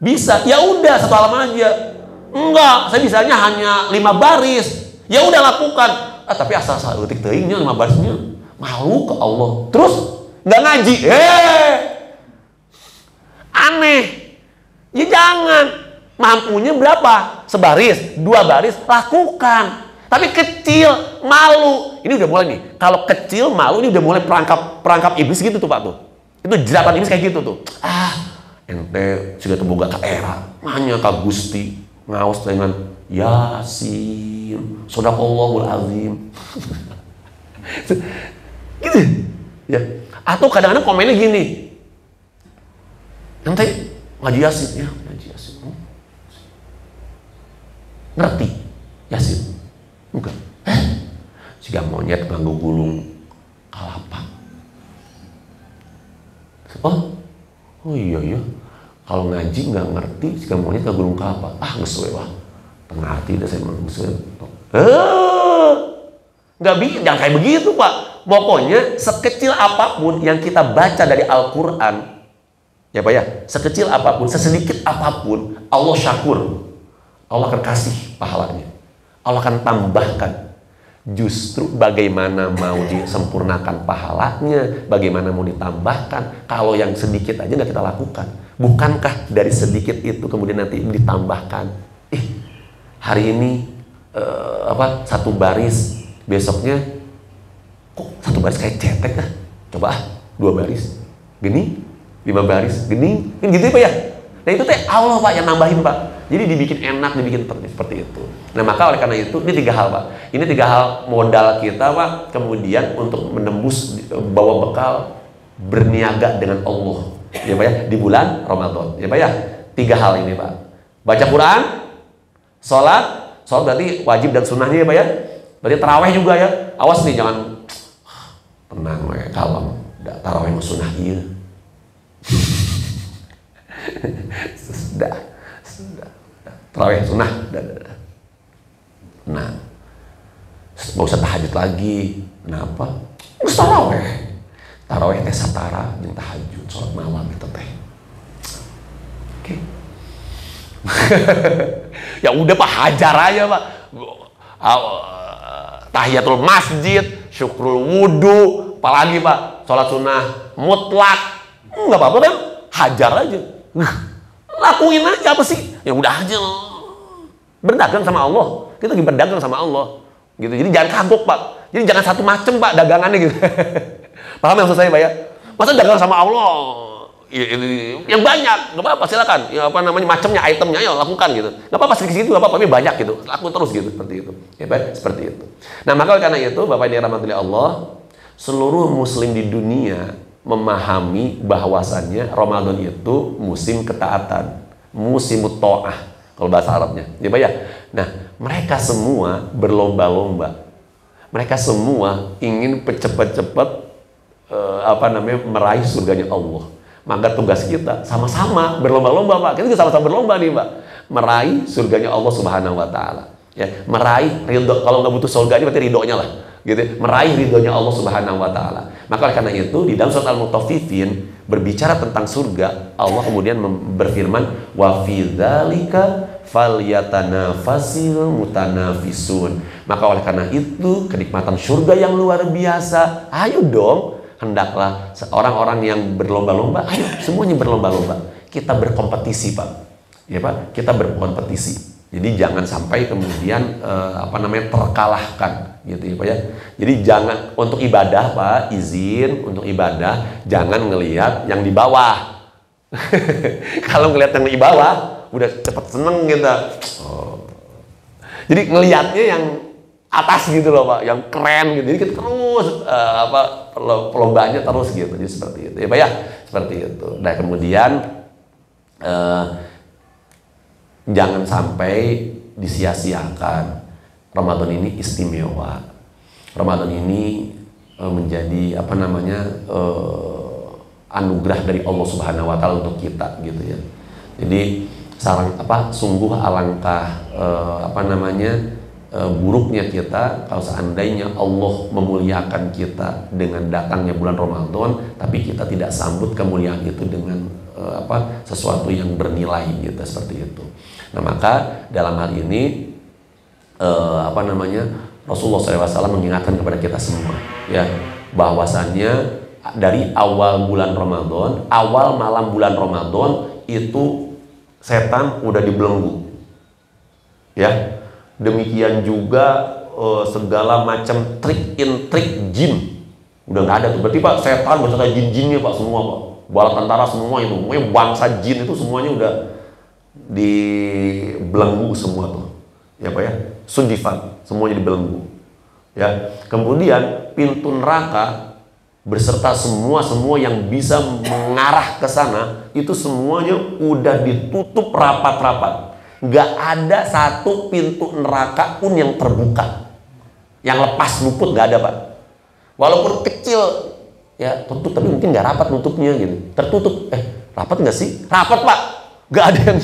Bisa, ya udah 1 halaman aja. Enggak, saya bisanya hanya 5 baris. Ya udah lakukan. Tapi asal utik teuingnya 5 barisnya, malu ke Allah. Terus nggak ngaji, Aneh. Ya jangan. Mampunya berapa? Sebaris, 2 baris, lakukan. Tapi kecil, malu. Ini udah mulai nih. Kalau kecil, malu, ini udah mulai perangkap iblis gitu tuh Pak tuh. Itu jeratan iblis kayak gitu tuh. Ente sudah teboga ke era. Nanya ke Gusti. Ngaos dengan Yasin. Sodaqallahul azim. Gitu. Ya. Atau kadang-kadang komennya gini. Ente ngaji Yasin. Ya, ngaji Yasin. Ngerti Yasin? Enggak. Jika monyet nganggo gulung kalapa. Oh iya ya. Kalau ngaji nggak ngerti jika monyet nganggo gulung kalapa. Ngesuwe wah. Ngerti dah saya ngesuwe. Jangan kayak begitu Pak. Pokoknya sekecil apapun yang kita baca dari Al-Quran, ya Pak ya, sekecil apapun, sesedikit apapun, Allah syakur. Allah akan kasih pahalanya. Allah akan tambahkan. Justru bagaimana mau disempurnakan pahalanya, bagaimana mau ditambahkan, kalau yang sedikit aja nggak kita lakukan. Bukankah dari sedikit itu kemudian nanti ditambahkan? Hari ini 1 baris, besoknya kok 1 baris kayak cetek ah. Coba 2 baris, gini, 5 baris, gini, kan gitu ya Pak ya. Nah itu Allah Pak yang nambahin Pak. Jadi dibikin enak, dibikin seperti itu. Nah maka oleh karena itu, ini 3 hal Pak. Ini 3 hal modal kita Pak. Kemudian untuk menembus, bawa bekal, berniaga dengan Allah. Ya Pak ya, di bulan Ramadan. Ya Pak ya, 3 hal ini Pak. Baca Quran, sholat berarti wajib dan sunnahnya ya Pak ya. Berarti taraweh juga ya. Awas nih, jangan tenang, kalem. Taraweh mau sunnah iya. Sudah. Tarawih sunnah. Nah, nggak usah tahajud lagi. Kenapa? Terus tarawih. Tarawih teh satara jeung tahajud, sholat malam itu teh. Oke. Ya udah Pak, hajar aja Pak. Tahiyatul masjid, syukrul wudu, apalagi Pak, sholat sunnah mutlak. Nggak apa-apa kan? Hajar aja. Lakuin aja apa sih? Ya udah aja. Berdagang sama Allah. Kita lagi berdagang sama Allah. Gitu. Jadi jangan kagok Pak. Jadi jangan satu macem Pak dagangannya gitu. Paham yang maksud saya Pak ya? Masa dagang sama Allah? Yang banyak, nggak apa-apa silakan. Ya apa namanya macamnya, itemnya ya lakukan gitu. Nggak apa-apa sedikit nggak apa-apa, tapi banyak gitu. Lakukan terus gitu seperti itu. Ya Pak, seperti itu. Nah maka karena itu Bapak yang dirahmati Allah, seluruh Muslim di dunia memahami bahwasannya Ramadan itu musim ketaatan, musim ta'ah kalau bahasa Arabnya, ya Pak ya. Nah, mereka semua berlomba-lomba, mereka semua ingin cepat-cepat meraih surganya Allah. Maka tugas kita sama-sama berlomba-lomba Pak. Kita juga sama-sama berlomba nih Pak, meraih surganya Allah Subhanahu Wa Taala. Ya, meraih ridho. Kalau nggak butuh surganya berarti ridhonya lah. Gitu, meraih ridhonya Allah Subhanahu Wa Taala. Maka oleh karena itu di dalam surat Al-Mutaffifin berbicara tentang surga, Allah kemudian berfirman, wa fi dzalika falyatanafasil mutanafisun. Maka oleh karena itu kenikmatan surga yang luar biasa. Ayo dong, hendaklah orang-orang yang berlomba-lomba, ayo semuanya berlomba-lomba. Kita berkompetisi Pak. Ya Pak, kita berkompetisi. Jadi jangan sampai kemudian terkalahkan gitu ya Pak ya. Jadi jangan untuk ibadah Pak, izin untuk ibadah jangan ngelihat yang di bawah. Kalau ngelihat yang di bawah udah cepet seneng gitu. Jadi ngelihatnya yang atas gitu loh Pak, yang keren gitu. Jadi kita terus perlombanya terus gitu. Jadi seperti itu ya Pak ya, seperti itu. Nah kemudian jangan sampai disia-siakan. Ramadan ini istimewa. Ramadan ini menjadi anugerah dari Allah Subhanahu Wa Taala untuk kita gitu ya. Jadi sungguh alangkah buruknya kita kalau seandainya Allah memuliakan kita dengan datangnya bulan Ramadan, tapi kita tidak sambut kemuliaan itu dengan sesuatu yang bernilai gitu, seperti itu. Nah maka dalam hal ini Rasulullah SAW mengingatkan kepada kita semua ya, bahwasannya dari awal bulan Ramadan, awal malam bulan Ramadan itu setan udah dibelenggu. Ya. Demikian juga segala macam trik jin udah nggak ada tuh. Berarti Pak, setan beserta jin-jinnya Pak semua Pak, bala tentara semua itu, pokoknya bangsa jin itu semuanya udah dibelenggu semua tuh, ya Pak ya, sundifan, semuanya dibelenggu. Ya, kemudian pintu neraka berserta semua yang bisa mengarah ke sana itu semuanya udah ditutup rapat-rapat. Nggak ada satu pintu neraka pun yang terbuka, yang lepas luput, nggak ada Pak. Walaupun kecil ya tutup, tapi mungkin nggak rapat nutupnya gitu, tertutup. Rapat nggak sih? Rapat Pak, nggak ada yang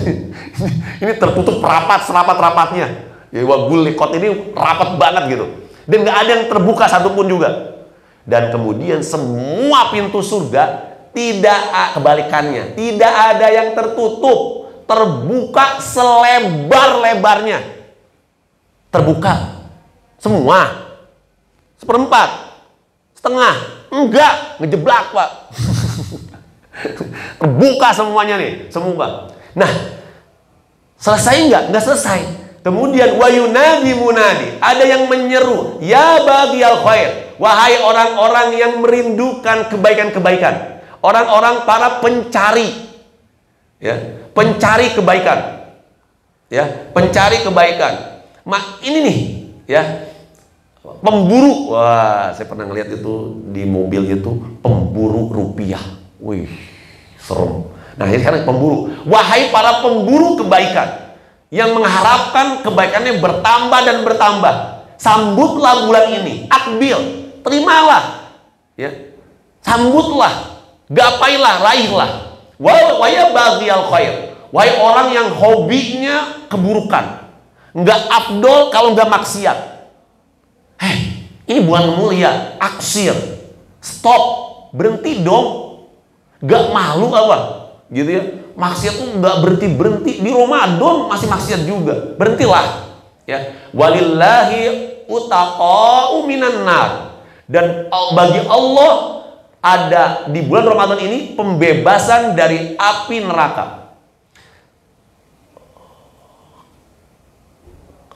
ini tertutup rapat, serapat-rapatnya. Ya wagul likot ini rapat banget gitu, dan nggak ada yang terbuka satupun juga. Dan kemudian semua pintu surga tidak, kebalikannya, tidak ada yang tertutup, terbuka selebar-lebarnya, terbuka semua, seperempat, setengah, enggak, ngejeblak Pak. Terbuka semuanya nih, semua. Nah, selesai enggak? Enggak selesai. Kemudian wayunadi munadi, ada yang menyeru, ya bagiyal khair, wahai orang-orang yang merindukan kebaikan-kebaikan, orang-orang para pencari, ya, pencari kebaikan, ya, pencari kebaikan. Ini nih, ya, pemburu. Wah, saya pernah ngeliat itu di mobil itu, pemburu rupiah. Wih, serem. Nah, ini sekarang pemburu. Wahai para pemburu kebaikan yang mengharapkan kebaikannya bertambah dan bertambah, sambutlah bulan ini, akbil, terimalah, ya, sambutlah, gapailah, raihlah. Wa ya baghiyal khair, wahai orang yang hobinya keburukan, nggak afdol kalau nggak maksiat. Ini bulan mulia, aksir, stop, berhenti dong, nggak malu apa, gitu ya. Maksiat tuh nggak berhenti di Ramadan masih maksiat juga, berhentilah, ya. Walillahi utaqa'u minan nar, dan bagi Allah ada di bulan Ramadan ini pembebasan dari api neraka.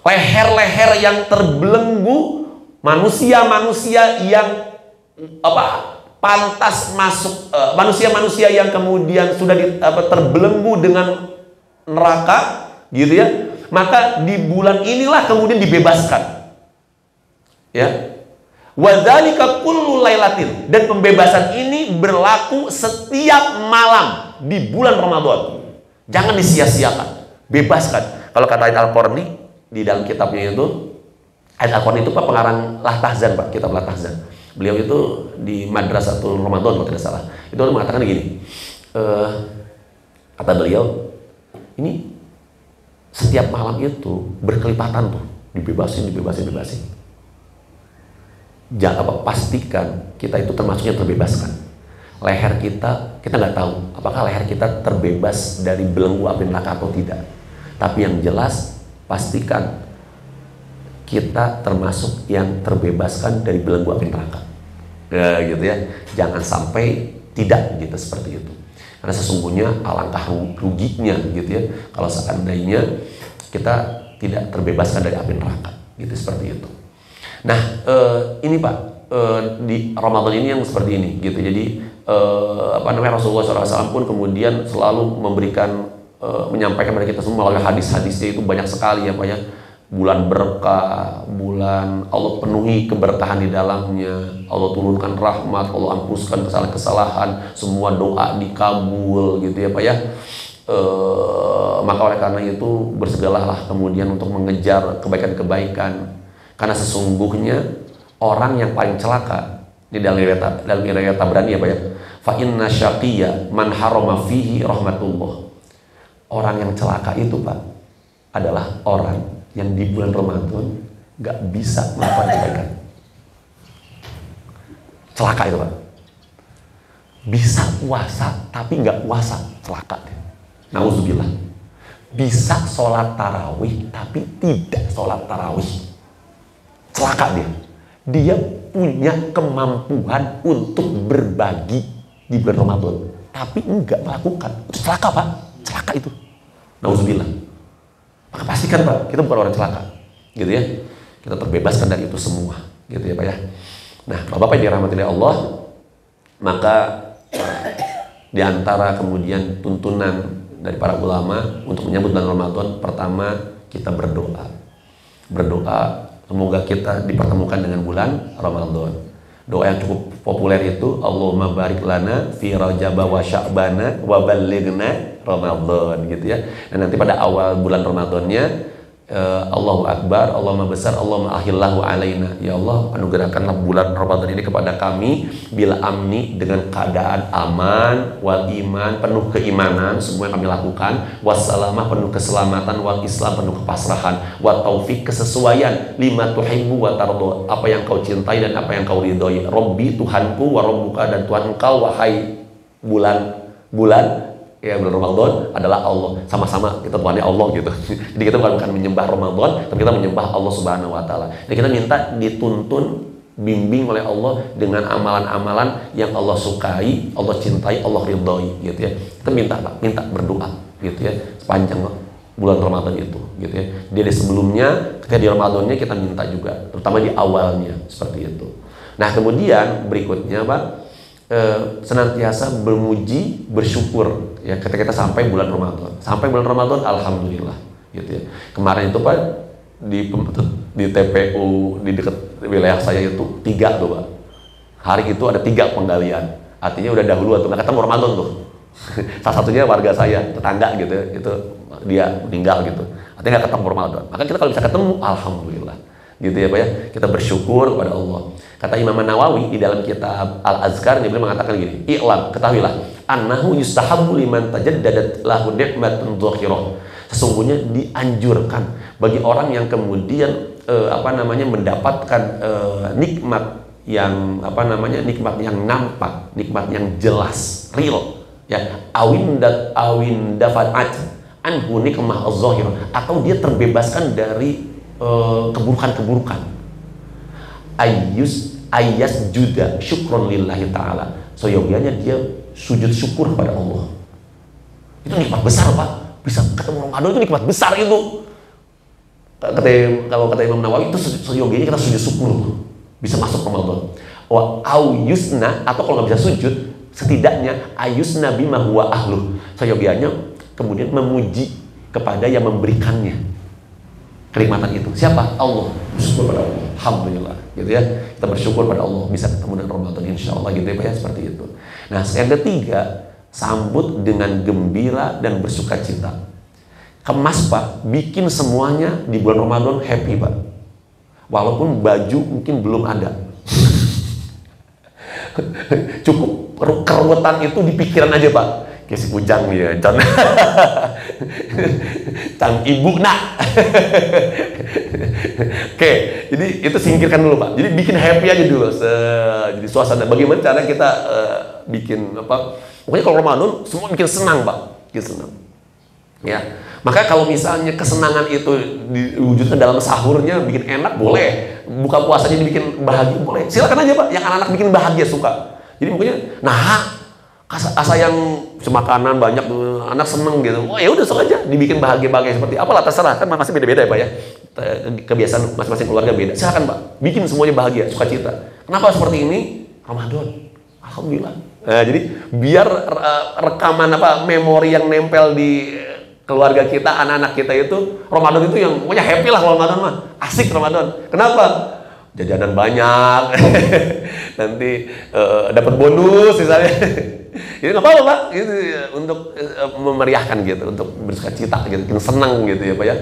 Leher-leher yang terbelenggu, manusia-manusia yang pantas masuk, manusia-manusia yang kemudian sudah terbelenggu dengan neraka, gitu ya, maka di bulan inilah kemudian dibebaskan, ya. Wadzalika kullu lailatin, dan pembebasan ini berlaku setiap malam di bulan Ramadan. Jangan disia-siakan, bebaskan. Kalau kata Al-Qarni di dalam kitabnya itu, Al-Qarni itu Pak pengarang Lahtahzan Pak, kitab Lahtahzan. Beliau itu di Madrasatul Ramadan kalau tidak salah, itu mengatakan gini, kata beliau, ini setiap malam itu berkelipatan tuh, dibebasin. Jangan pastikan kita itu termasuk yang terbebaskan. Leher kita nggak tahu apakah leher kita terbebas dari belenggu api neraka atau tidak. Tapi yang jelas pastikan kita termasuk yang terbebaskan dari belenggu api neraka, ya, gitu ya. Jangan sampai tidak gitu, seperti itu. Karena sesungguhnya alangkah ruginya gitu ya kalau seandainya kita tidak terbebaskan dari api neraka, gitu, seperti itu. Nah, ini Pak, di Ramadan ini yang seperti ini gitu. Jadi Rasulullah SAW pun kemudian selalu memberikan, menyampaikan kepada kita semua melalui hadis-hadisnya itu banyak sekali ya Pak ya. Bulan berkah, bulan Allah penuhi keberkahan di dalamnya, Allah turunkan rahmat, Allah ampuskan kesalahan-kesalahan, semua doa dikabul, gitu ya Pak ya. Maka oleh karena itu bersegeralah kemudian untuk mengejar kebaikan-kebaikan, karena sesungguhnya orang yang paling celaka di dalam riwayat Tabrani ya Pak ya, fa inna syaqiyya man harama fihi rahmatullah. Orang yang celaka itu Pak adalah orang yang di bulan Ramadan gak bisa melakukan kebaikan. Celaka itu Pak. Bisa puasa tapi gak puasa, celaka. Nauzubillah. Bisa sholat tarawih tapi tidak sholat tarawih, celaka dia. Dia punya kemampuan untuk berbagi di bulan Ramadan tapi enggak melakukan, itu celaka Pak. celaka itu. Nauzubillah. Maka pastikan Pak, kita bukan orang celaka, gitu ya. Kita terbebaskan dari itu semua, gitu ya Pak ya. Nah, Bapak yang dirahmati oleh Allah, maka di antara kemudian tuntunan dari para ulama untuk menyambut bulan Ramadan, pertama kita berdoa. Berdoa semoga kita dipertemukan dengan bulan Ramadan. Doa yang cukup populer itu, Allahumma barik lana fi Rajab wa Sya'bana wa ballighna Ramadan, gitu ya. Dan nanti pada awal bulan Ramadannya, Allahu Akbar, Allahumma besar, Allahumma ahillahu alaina. Ya Allah, anugerahkanlah bulan Ramadan ini kepada kami bila amni, dengan keadaan aman, wal iman, penuh keimanan, semua yang kami lakukan, wassalamah, penuh keselamatan, wal Islam, penuh kepasrahan, wa taufik, kesesuaian, lima tuhibbu wa tardo, apa yang kau cintai dan apa yang kau ridhoi. Robbi, Tuhanku, wa rabbuka, dan Tuhan engkau, wahai bulan ya, bulan Ramadan adalah Allah. Sama-sama kita Tuhannya Allah gitu. Jadi kita bukan menyembah Ramadan, tapi kita menyembah Allah Subhanahu wa taala. Jadi kita minta dituntun, bimbing oleh Allah dengan amalan-amalan yang Allah sukai, Allah cintai, Allah ridhoi, gitu ya. Kita minta berdoa, gitu ya, sepanjang bulan Ramadan itu, gitu ya. Jadi sebelumnya, ketika di Ramadannya kita minta juga, terutama di awalnya, seperti itu. Nah, kemudian berikutnya Pak, senantiasa bermuji, bersyukur ya ketika kita sampai bulan Ramadan. Sampai bulan Ramadan, alhamdulillah, gitu ya. Kemarin itu Pak, di TPU di dekat wilayah saya itu 3 tuh Pak. Hari itu ada 3 penggalian. Artinya udah dahulu atau nggak ketemu Ramadan tuh. Salah satunya warga saya, tetangga gitu, itu dia meninggal gitu. Artinya nggak ketemu Ramadan. Maka kita kalau bisa ketemu, alhamdulillah, gitu ya Pak ya. Kita bersyukur kepada Allah. Kata Imam Nawawi di dalam kitab Al-Azkar, dia mengatakan gini, "I'lam, ketahuilah, annahu yustahabbu liman tajaddadat lahu ni'matun dzahirah." Sesungguhnya dianjurkan bagi orang yang kemudian mendapatkan nikmat yang nikmat yang nampak, nikmat yang jelas, real, ya, awin dafa'at anhu nikmah az-zahirah, atau dia terbebaskan dari keburukan-keburukan. Ayas juga syukron lillahi ta'ala, seyogianya dia sujud syukur kepada Allah. Itu nikmat besar Pak, bisa ketemu Ramadan itu nikmat besar itu. Kalau kata Imam Nawawi, itu seyogianya kita sujud syukur, bisa masuk Ramadan. Wa ayusna, atau kalau nggak bisa sujud, setidaknya ayusna bima huwa ahluh, seyogianya kemudian memuji kepada yang memberikannya kenikmatan itu. Siapa? Allah. Bersyukur pada Allah. Alhamdulillah, gitu ya. Kita bersyukur pada Allah bisa ketemu dengan Ramadan, insya Allah, gitu ya Pak ya, seperti itu. Nah, yang ketiga, sambut dengan gembira dan bersuka cita. Kemas Pak, bikin semuanya di bulan Ramadan happy Pak. Walaupun baju mungkin belum ada. Cukup keruwetan itu di pikiran aja Pak. Kayak si Ujang nih ya, Cang ibu nak. Oke, jadi itu singkirkan dulu Pak. Jadi bikin happy aja dulu. Jadi suasana. Bagaimana cara kita bikin apa? Pokoknya kalau Ramadan semua bikin senang Pak, bikin senang. Ya, maka kalau misalnya kesenangan itu diwujudkan dalam sahurnya, bikin enak boleh. Buka puasanya dibikin bahagia boleh. Silakan aja Pak. Yang anak-anak bikin bahagia suka. Jadi pokoknya, asa yang semakanan banyak anak seneng gitu. Oh ya udah sok aja dibikin bahagia-bahagia seperti apalah, terserah, kan masih beda-beda ya Pak ya. Kebiasaan masing-masing keluarga beda. Silakan Pak, bikin semuanya bahagia, sukacita. Kenapa seperti ini? Ramadan. Alhamdulillah. Nah, jadi biar rekaman memori yang nempel di keluarga kita, anak-anak kita itu Ramadan itu yang pokoknya happy lah kalau Ramadan mah. Asik Ramadan. Kenapa? Jajanan banyak. Nanti dapat bonus misalnya. Jadi nggak apa-apa Pak, gitu, untuk memeriahkan gitu, untuk bersuka cita gitu, senang gitu ya Pak ya,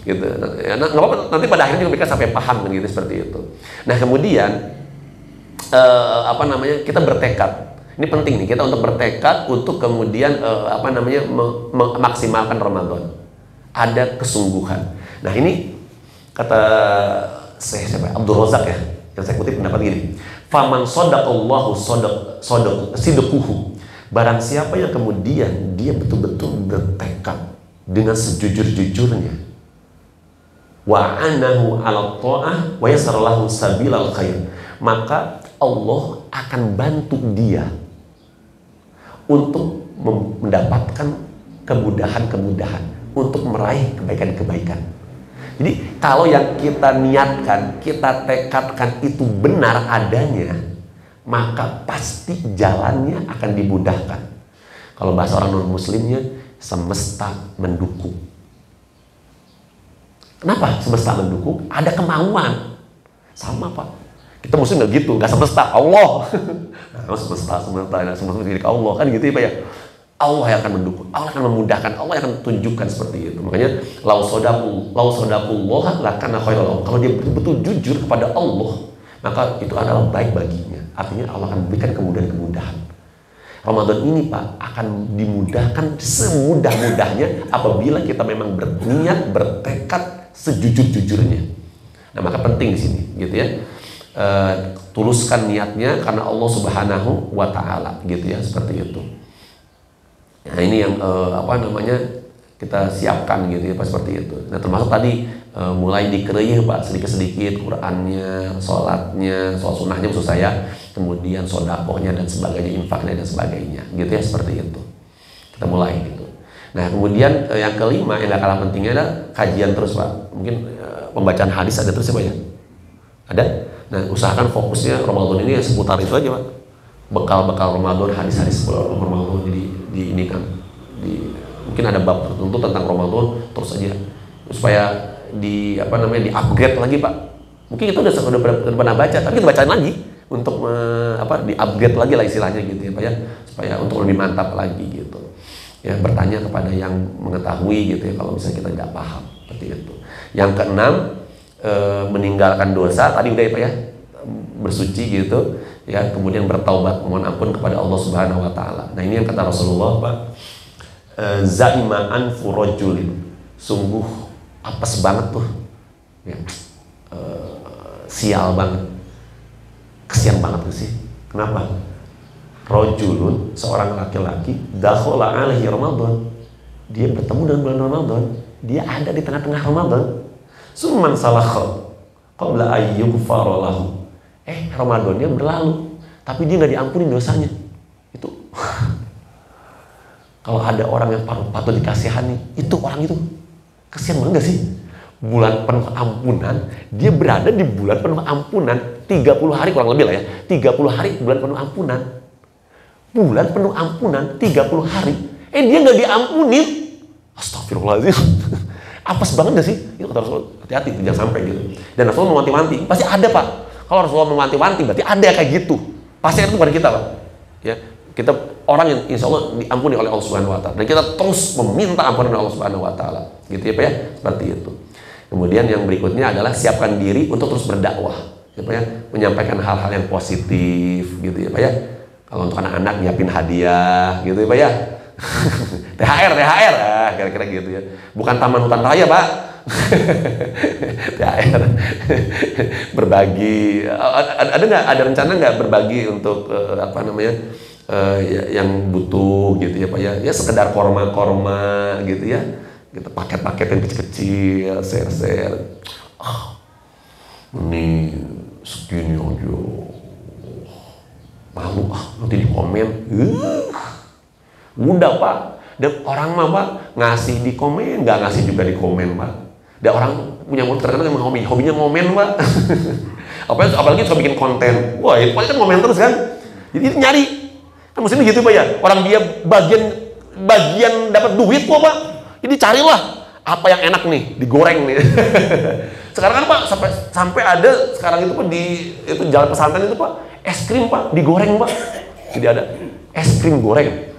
gitu. Ya, nggak apa-apa, nanti pada akhirnya juga mereka sampai paham gitu seperti itu. Nah kemudian kita bertekad. Ini penting nih, kita untuk bertekad untuk kemudian memaksimalkan Ramadan. Ada kesungguhan. Nah ini kata siapa? Abdul Razak ya, yang saya kutip pendapat gini. Faman shadaqallahu sidquhu. Barang siapa yang kemudian dia betul-betul bertekad dengan sejujur-jujurnya, wa anahu 'ala ta'ah wa yasarlahu sabilal khair, maka Allah akan bantu dia untuk mendapatkan kemudahan-kemudahan untuk meraih kebaikan-kebaikan. Jadi kalau yang kita niatkan, kita tekadkan itu benar adanya, maka pasti jalannya akan dimudahkan. Kalau bahasa orang non-muslimnya, semesta mendukung. Kenapa semesta mendukung? Ada kemauan. Sama Pak. Kita muslim nggak gitu, nggak semesta, Allah. Nah, semesta milik Allah kan gitu ya Pak ya. Allah yang akan mendukung, Allah akan memudahkan, Allah yang akan tunjukkan seperti itu. Makanya lau sodaqullah lakana khairal lahum. Kalau dia betul-betul jujur kepada Allah, maka itu adalah baik baginya. Artinya Allah akan berikan kemudahan-kemudahan. Ramadan ini Pak akan dimudahkan semudah-mudahnya apabila kita memang berniat, bertekad sejujur-jujurnya. Nah, maka penting di sini, gitu ya. Tuluskan niatnya karena Allah Subhanahu wa Ta'ala, gitu ya, seperti itu. Nah, ini yang kita siapkan gitu ya Pak, seperti itu. Nah, termasuk tadi mulai dikeryih Pak sedikit-sedikit Qur'annya, sholat sunnahnya maksud saya, kemudian sodakohnya dan sebagainya, infaknya dan sebagainya, gitu ya, seperti itu. Kita mulai gitu. Nah, kemudian yang kelima yang gak kalah pentingnya adalah kajian terus Pak. Mungkin pembacaan hadis ada terus ya Pak ya? Ada? Nah, usahakan fokusnya Ramadan ini ya seputar itu aja Pak. Bekal-bekal Ramadan, hadis-hadis Ramadan di ini kan mungkin ada bab tertentu tentang Ramadan terus aja supaya di upgrade lagi Pak. Mungkin itu udah pernah baca tapi kita bacain lagi untuk di upgrade lagi lah istilahnya gitu ya Pak ya, supaya untuk lebih mantap lagi gitu ya, bertanya kepada yang mengetahui gitu ya kalau misalnya kita nggak paham seperti itu. Yang keenam, meninggalkan dosa tadi udah ya Pak ya, bersuci gitu ya, kemudian bertaubat mohon ampun kepada Allah Subhanahu wa Ta'ala. Nah, ini yang kata Rasulullah Pak, zaima anfu rajulin, sungguh apes banget tuh ya, sial banget, kesian banget tuh sih. Kenapa? Rajulun, seorang laki-laki, dakhala alaihi Ramadan, dia bertemu dengan bulan Ramadan, dia ada di tengah-tengah Ramadan, summan salakha qabla ayyughfara lahu, Ramadannya berlalu, tapi dia nggak diampuni dosanya. Itu kalau ada orang yang patut dikasihani, itu orang itu kasihan banget gak sih? Bulan penuh ampunan, dia berada di bulan penuh ampunan 30 hari kurang lebih lah ya, 30 hari bulan penuh ampunan. Bulan penuh ampunan 30 hari, dia nggak diampuni. Astagfirullahaladzim. Apes banget gak sih? Itu kata Rasulullah, hati-hati jangan sampai gitu. Dan Rasulullah mewanti-wanti, pasti ada Pak. Kalau Rasulullah mewanti-wanti berarti ada kayak gitu. Pasti itu bukan kita Pak. Ya, kita orang yang insya Allah diampuni oleh Allah Subhanahu wa Ta'ala. Dan kita terus meminta ampunan Allah Subhanahu wa Ta'ala. Gitu ya Pak ya, seperti itu. Kemudian yang berikutnya adalah siapkan diri untuk terus berdakwah. Ya Pak ya, menyampaikan hal-hal yang positif gitu ya Pak ya. Kalau untuk anak-anak nyiapin hadiah gitu ya Pak ya. THR, kira-kira gitu ya. Bukan taman hutan raya Pak. THR. Berbagi. Ada rencana nggak berbagi untuk yang butuh gitu ya Pak ya. Ya sekedar korma gitu ya. Gitu, paket-paket yang kecil-kecil, share. Ini segini aja. Malu nanti di komen. Mudah Pak. Dan orang mah Pak ngasih di komen, nggak ngasih juga di komen Pak. Dan orang punya mulut terkenal sama hobinya ngomen Pak. apalagi suka bikin konten. Wah itu pasti kan ngomen terus kan. Jadi nyari. Kan mesti gitu Pak ya. Orang dia bagian dapat duit kok Pak. Jadi carilah apa yang enak nih, digoreng nih. Sekarang kan Pak sampai ada sekarang itu Pak itu jalan pesantren itu Pak, es krim Pak digoreng Pak. Jadi ada es krim goreng.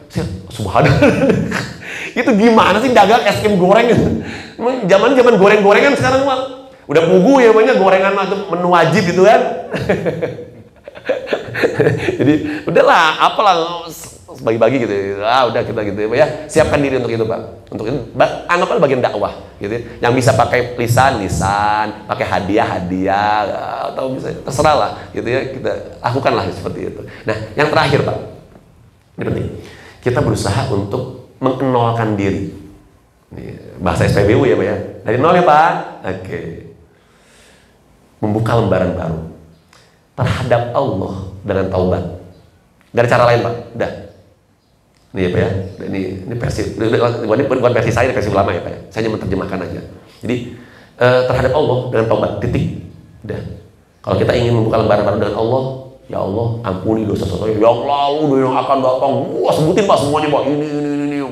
Subhanallah. Itu gimana sih dagang es krim goreng? Zaman goreng-gorengan sekarang Pak. Udah pugu ya banyak gorengan itu menu wajib gitu kan. Jadi udahlah apalah bagi-bagi gitu. Udah kita gitu ya Pak ya. Siapkan diri untuk itu Pak. Untuk itu anggaplah bagian dakwah gitu ya. Yang bisa pakai lisan, pakai hadiah atau bisa terserah lah gitu ya. Kita lakukanlah seperti itu. Nah, yang terakhir Pak. Ini penting. Kita berusaha untuk mengenolkan diri. Bahasa SPBU ya Pak ya. Dari nol ya Pak. Oke. Membuka lembaran baru terhadap Allah dengan taubat. Gak ada cara lain Pak. Udah. Nih ya Pak ya, ini versi, bukan versi saya, versi ulama ya Pak ya. Saya hanya menerjemahkan aja. Jadi terhadap Allah dengan taubat, titik. Udah. Kalau kita ingin membuka lembaran baru dengan Allah, ya Allah ampuni dosa-dosa saya yang lalu yang akan datang. Wah sebutin Pak semuanya Pak, ini.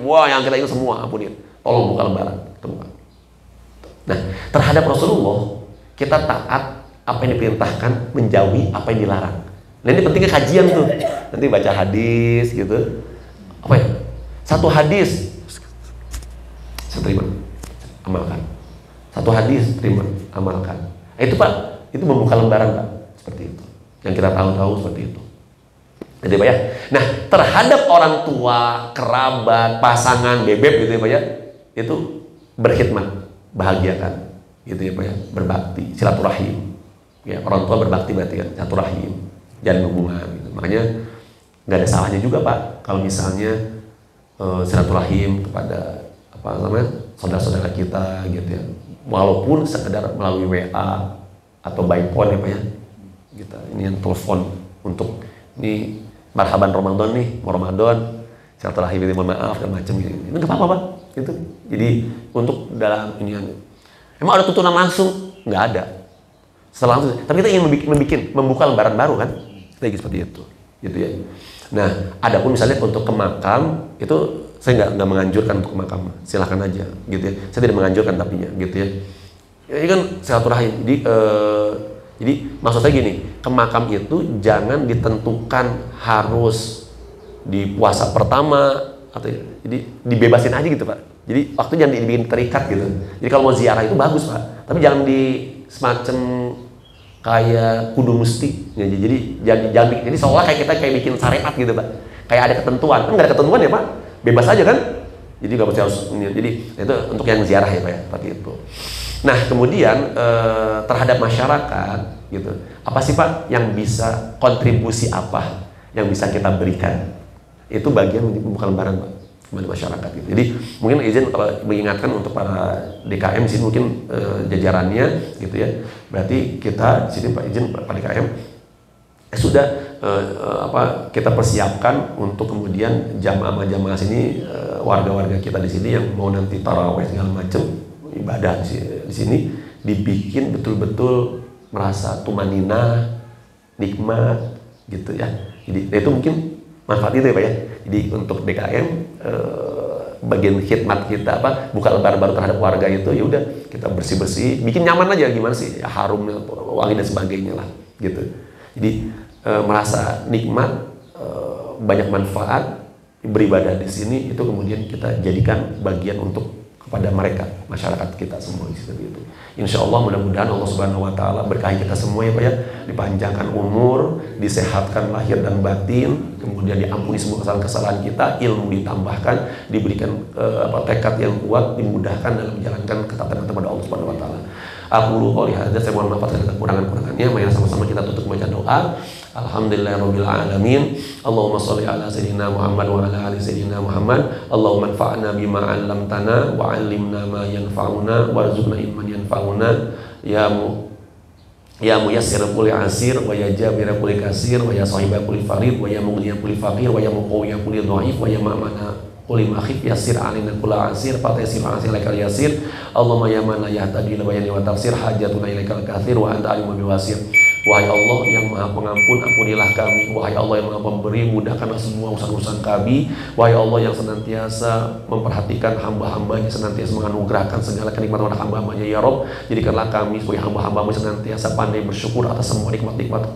Wah yang kita ingat semua ampunin. Tolong buka lembaran. Buka. Nah terhadap Rasulullah kita taat apa yang diperintahkan, menjauhi apa yang dilarang. Nah ini pentingnya kajian tuh. Nanti baca hadis gitu. Apa ya? Satu hadis saya terima, amalkan. Satu hadis terima, amalkan. Itu Pak. Itu membuka lembaran Pak, seperti itu. Yang kita tahu seperti itu. Jadi Pak ya. Nah, terhadap orang tua, kerabat, pasangan, bebek gitu ya Pak ya. Itu berkhidmat, bahagiakan. Gitu ya Pak ya. Berbakti, silaturahim. Ya, orang tua berbakti berarti kan silaturahim, jalin hubungan gitu. Makanya nggak ada salahnya juga Pak kalau misalnya silaturahim kepada apa namanya? Saudara-saudara kita gitu ya. Walaupun sekedar melalui WA atau by phone ya Pak ya, gitu. Ini yang telepon untuk ini marhaban Ramadan nih, mau Ramadan, silaturahim ini mohon maaf dan macam gitu. Ini nggak apa-apa Pak, gitu. Jadi untuk dalam ini emang ada tuntunan langsung? Nggak ada. Setelah langsung, tapi kita ingin membuka lembaran baru kan, kita ingin seperti itu, gitu ya. Nah, adapun misalnya untuk ke makam itu saya nggak menganjurkan untuk ke makam, silahkan aja, gitu ya. Saya tidak menganjurkan tapinya, gitu ya. Ini kan silaturahim. Jadi maksud saya gini, ke makam itu jangan ditentukan harus di puasa pertama atau jadi dibebasin aja gitu Pak. Jadi waktu jangan dibikin terikat gitu. Jadi kalau mau ziarah itu bagus Pak, tapi jangan di semacam kayak kudu mesti. Ya, jadi jangan jadi seolah kayak kita bikin syariat gitu Pak. Kayak ada ketentuan, kan nggak ada ketentuan ya Pak, bebas aja kan. Jadi nggak harus ini. Jadi itu untuk yang ziarah ya Pak ya, seperti itu. Nah kemudian terhadap masyarakat gitu, apa sih Pak yang bisa kontribusi apa yang bisa kita berikan? Itu bagian membuka lembaran Pak kepada masyarakat gitu. Jadi mungkin izin mengingatkan untuk para DKM sini mungkin jajarannya gitu ya. Berarti kita sini Pak izin Pak DKM sudah kita persiapkan untuk kemudian jamaah sini warga-warga kita di sini yang mau nanti tarawih segala macam ibadah di sini dibikin betul-betul merasa tumanina, nikmat gitu ya. Jadi itu mungkin manfaat itu ya Pak ya. Jadi untuk DKM bagian khidmat kita buka lembaran baru terhadap warga itu ya udah kita bersih-bersih, bikin nyaman aja gimana sih ya, harum, wangi dan sebagainya lah gitu. Jadi merasa nikmat, banyak manfaat beribadah di sini itu kemudian kita jadikan bagian untuk kepada mereka, masyarakat kita semua seperti itu. Insya Allah mudah-mudahan Allah Subhanahu Wa Taala berkahi kita semua ya Pak ya, dipanjangkan umur, disehatkan lahir dan batin, kemudian diampuni semua kesalahan-kesalahan kita, ilmu ditambahkan, diberikan tekad yang kuat, dimudahkan dalam menjalankan ketaatan kepada Allah Subhanahu Wa Taala. Aku qouli hadza, saya mohon maaf atas kekurangan-kurangannya. Mari sama-sama kita tutup baca doa. Alhamdulillahirabbil alamin. Allahumma shalli ala sayyidina Muhammad wa ala ali sayyidina Muhammad. Allahumma anfa'na bima 'allamtana wa 'allimna ma yanfa'una warzuqna ilman yanfa'una. Ya muyassir kulli asir wa ya jabir kulli kasir wa ya sahiba kulli farid wa ya mughniya kulli faqir wa ya muqawwiya kulli dhaif wa ya ma'mana kulli makhif yassir alina kulla asir fatasir asir lakal yasir. Allahumma ya man la yahtadi ila bayani wa tafsir hajatuna ilaikal katsir wa anta alimul biwasir. Wahai Allah yang maha pengampun, ampunilah kami. Wahai Allah yang maha pemberi, mudahkanlah semua urusan-urusan kami. Wahai Allah yang senantiasa memperhatikan hamba-hambanya, senantiasa menganugerahkan segala kenikmatan pada hamba-hambanya ya Rob. Jadikanlah kami sebagai hamba-hambamu senantiasa pandai bersyukur atas semua nikmat-nikmat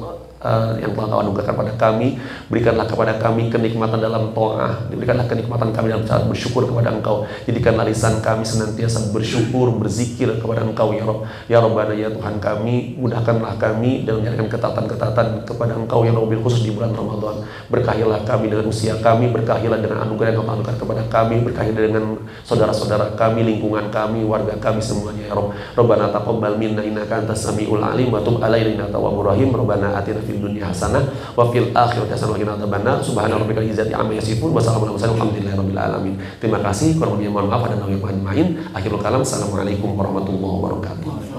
yang telah Kau anugerahkan pada kami. Berikanlah kepada kami kenikmatan dalam ta'ah, berikanlah kenikmatan kami dalam saat bersyukur kepada Engkau. Jadikanlah lisan kami senantiasa bersyukur, berzikir kepada Engkau ya Rabb. Ya Rabbana ya Tuhan kami, mudahkanlah kami dalam menjalankan ketatan-ketatan kepada Engkau ya Rabbil khusus di bulan Ramadan. Berkahilah kami dengan usia kami, berkahilah dengan anugerah yang Kau anugerahkan kepada kami, berkahilah dengan saudara-saudara kami, lingkungan kami, warga kami semuanya ya Rabb. Rabbana taqabbal minna innaka antas samiul alim wa tub alaina innaka tawwabur rahim. Rabbana atina fid dunya hasanah wa fil akhirati hasanah wa qina adzabannar. Subhana rabbikal izzati amma yasifun wa salamun alal mursalin walhamdulillahirabbil alamin. Terima kasih, kurang lebihnya mohon maaf dan mohon maaf. Akhirul kalam, assalamualaikum warahmatullahi wabarakatuh.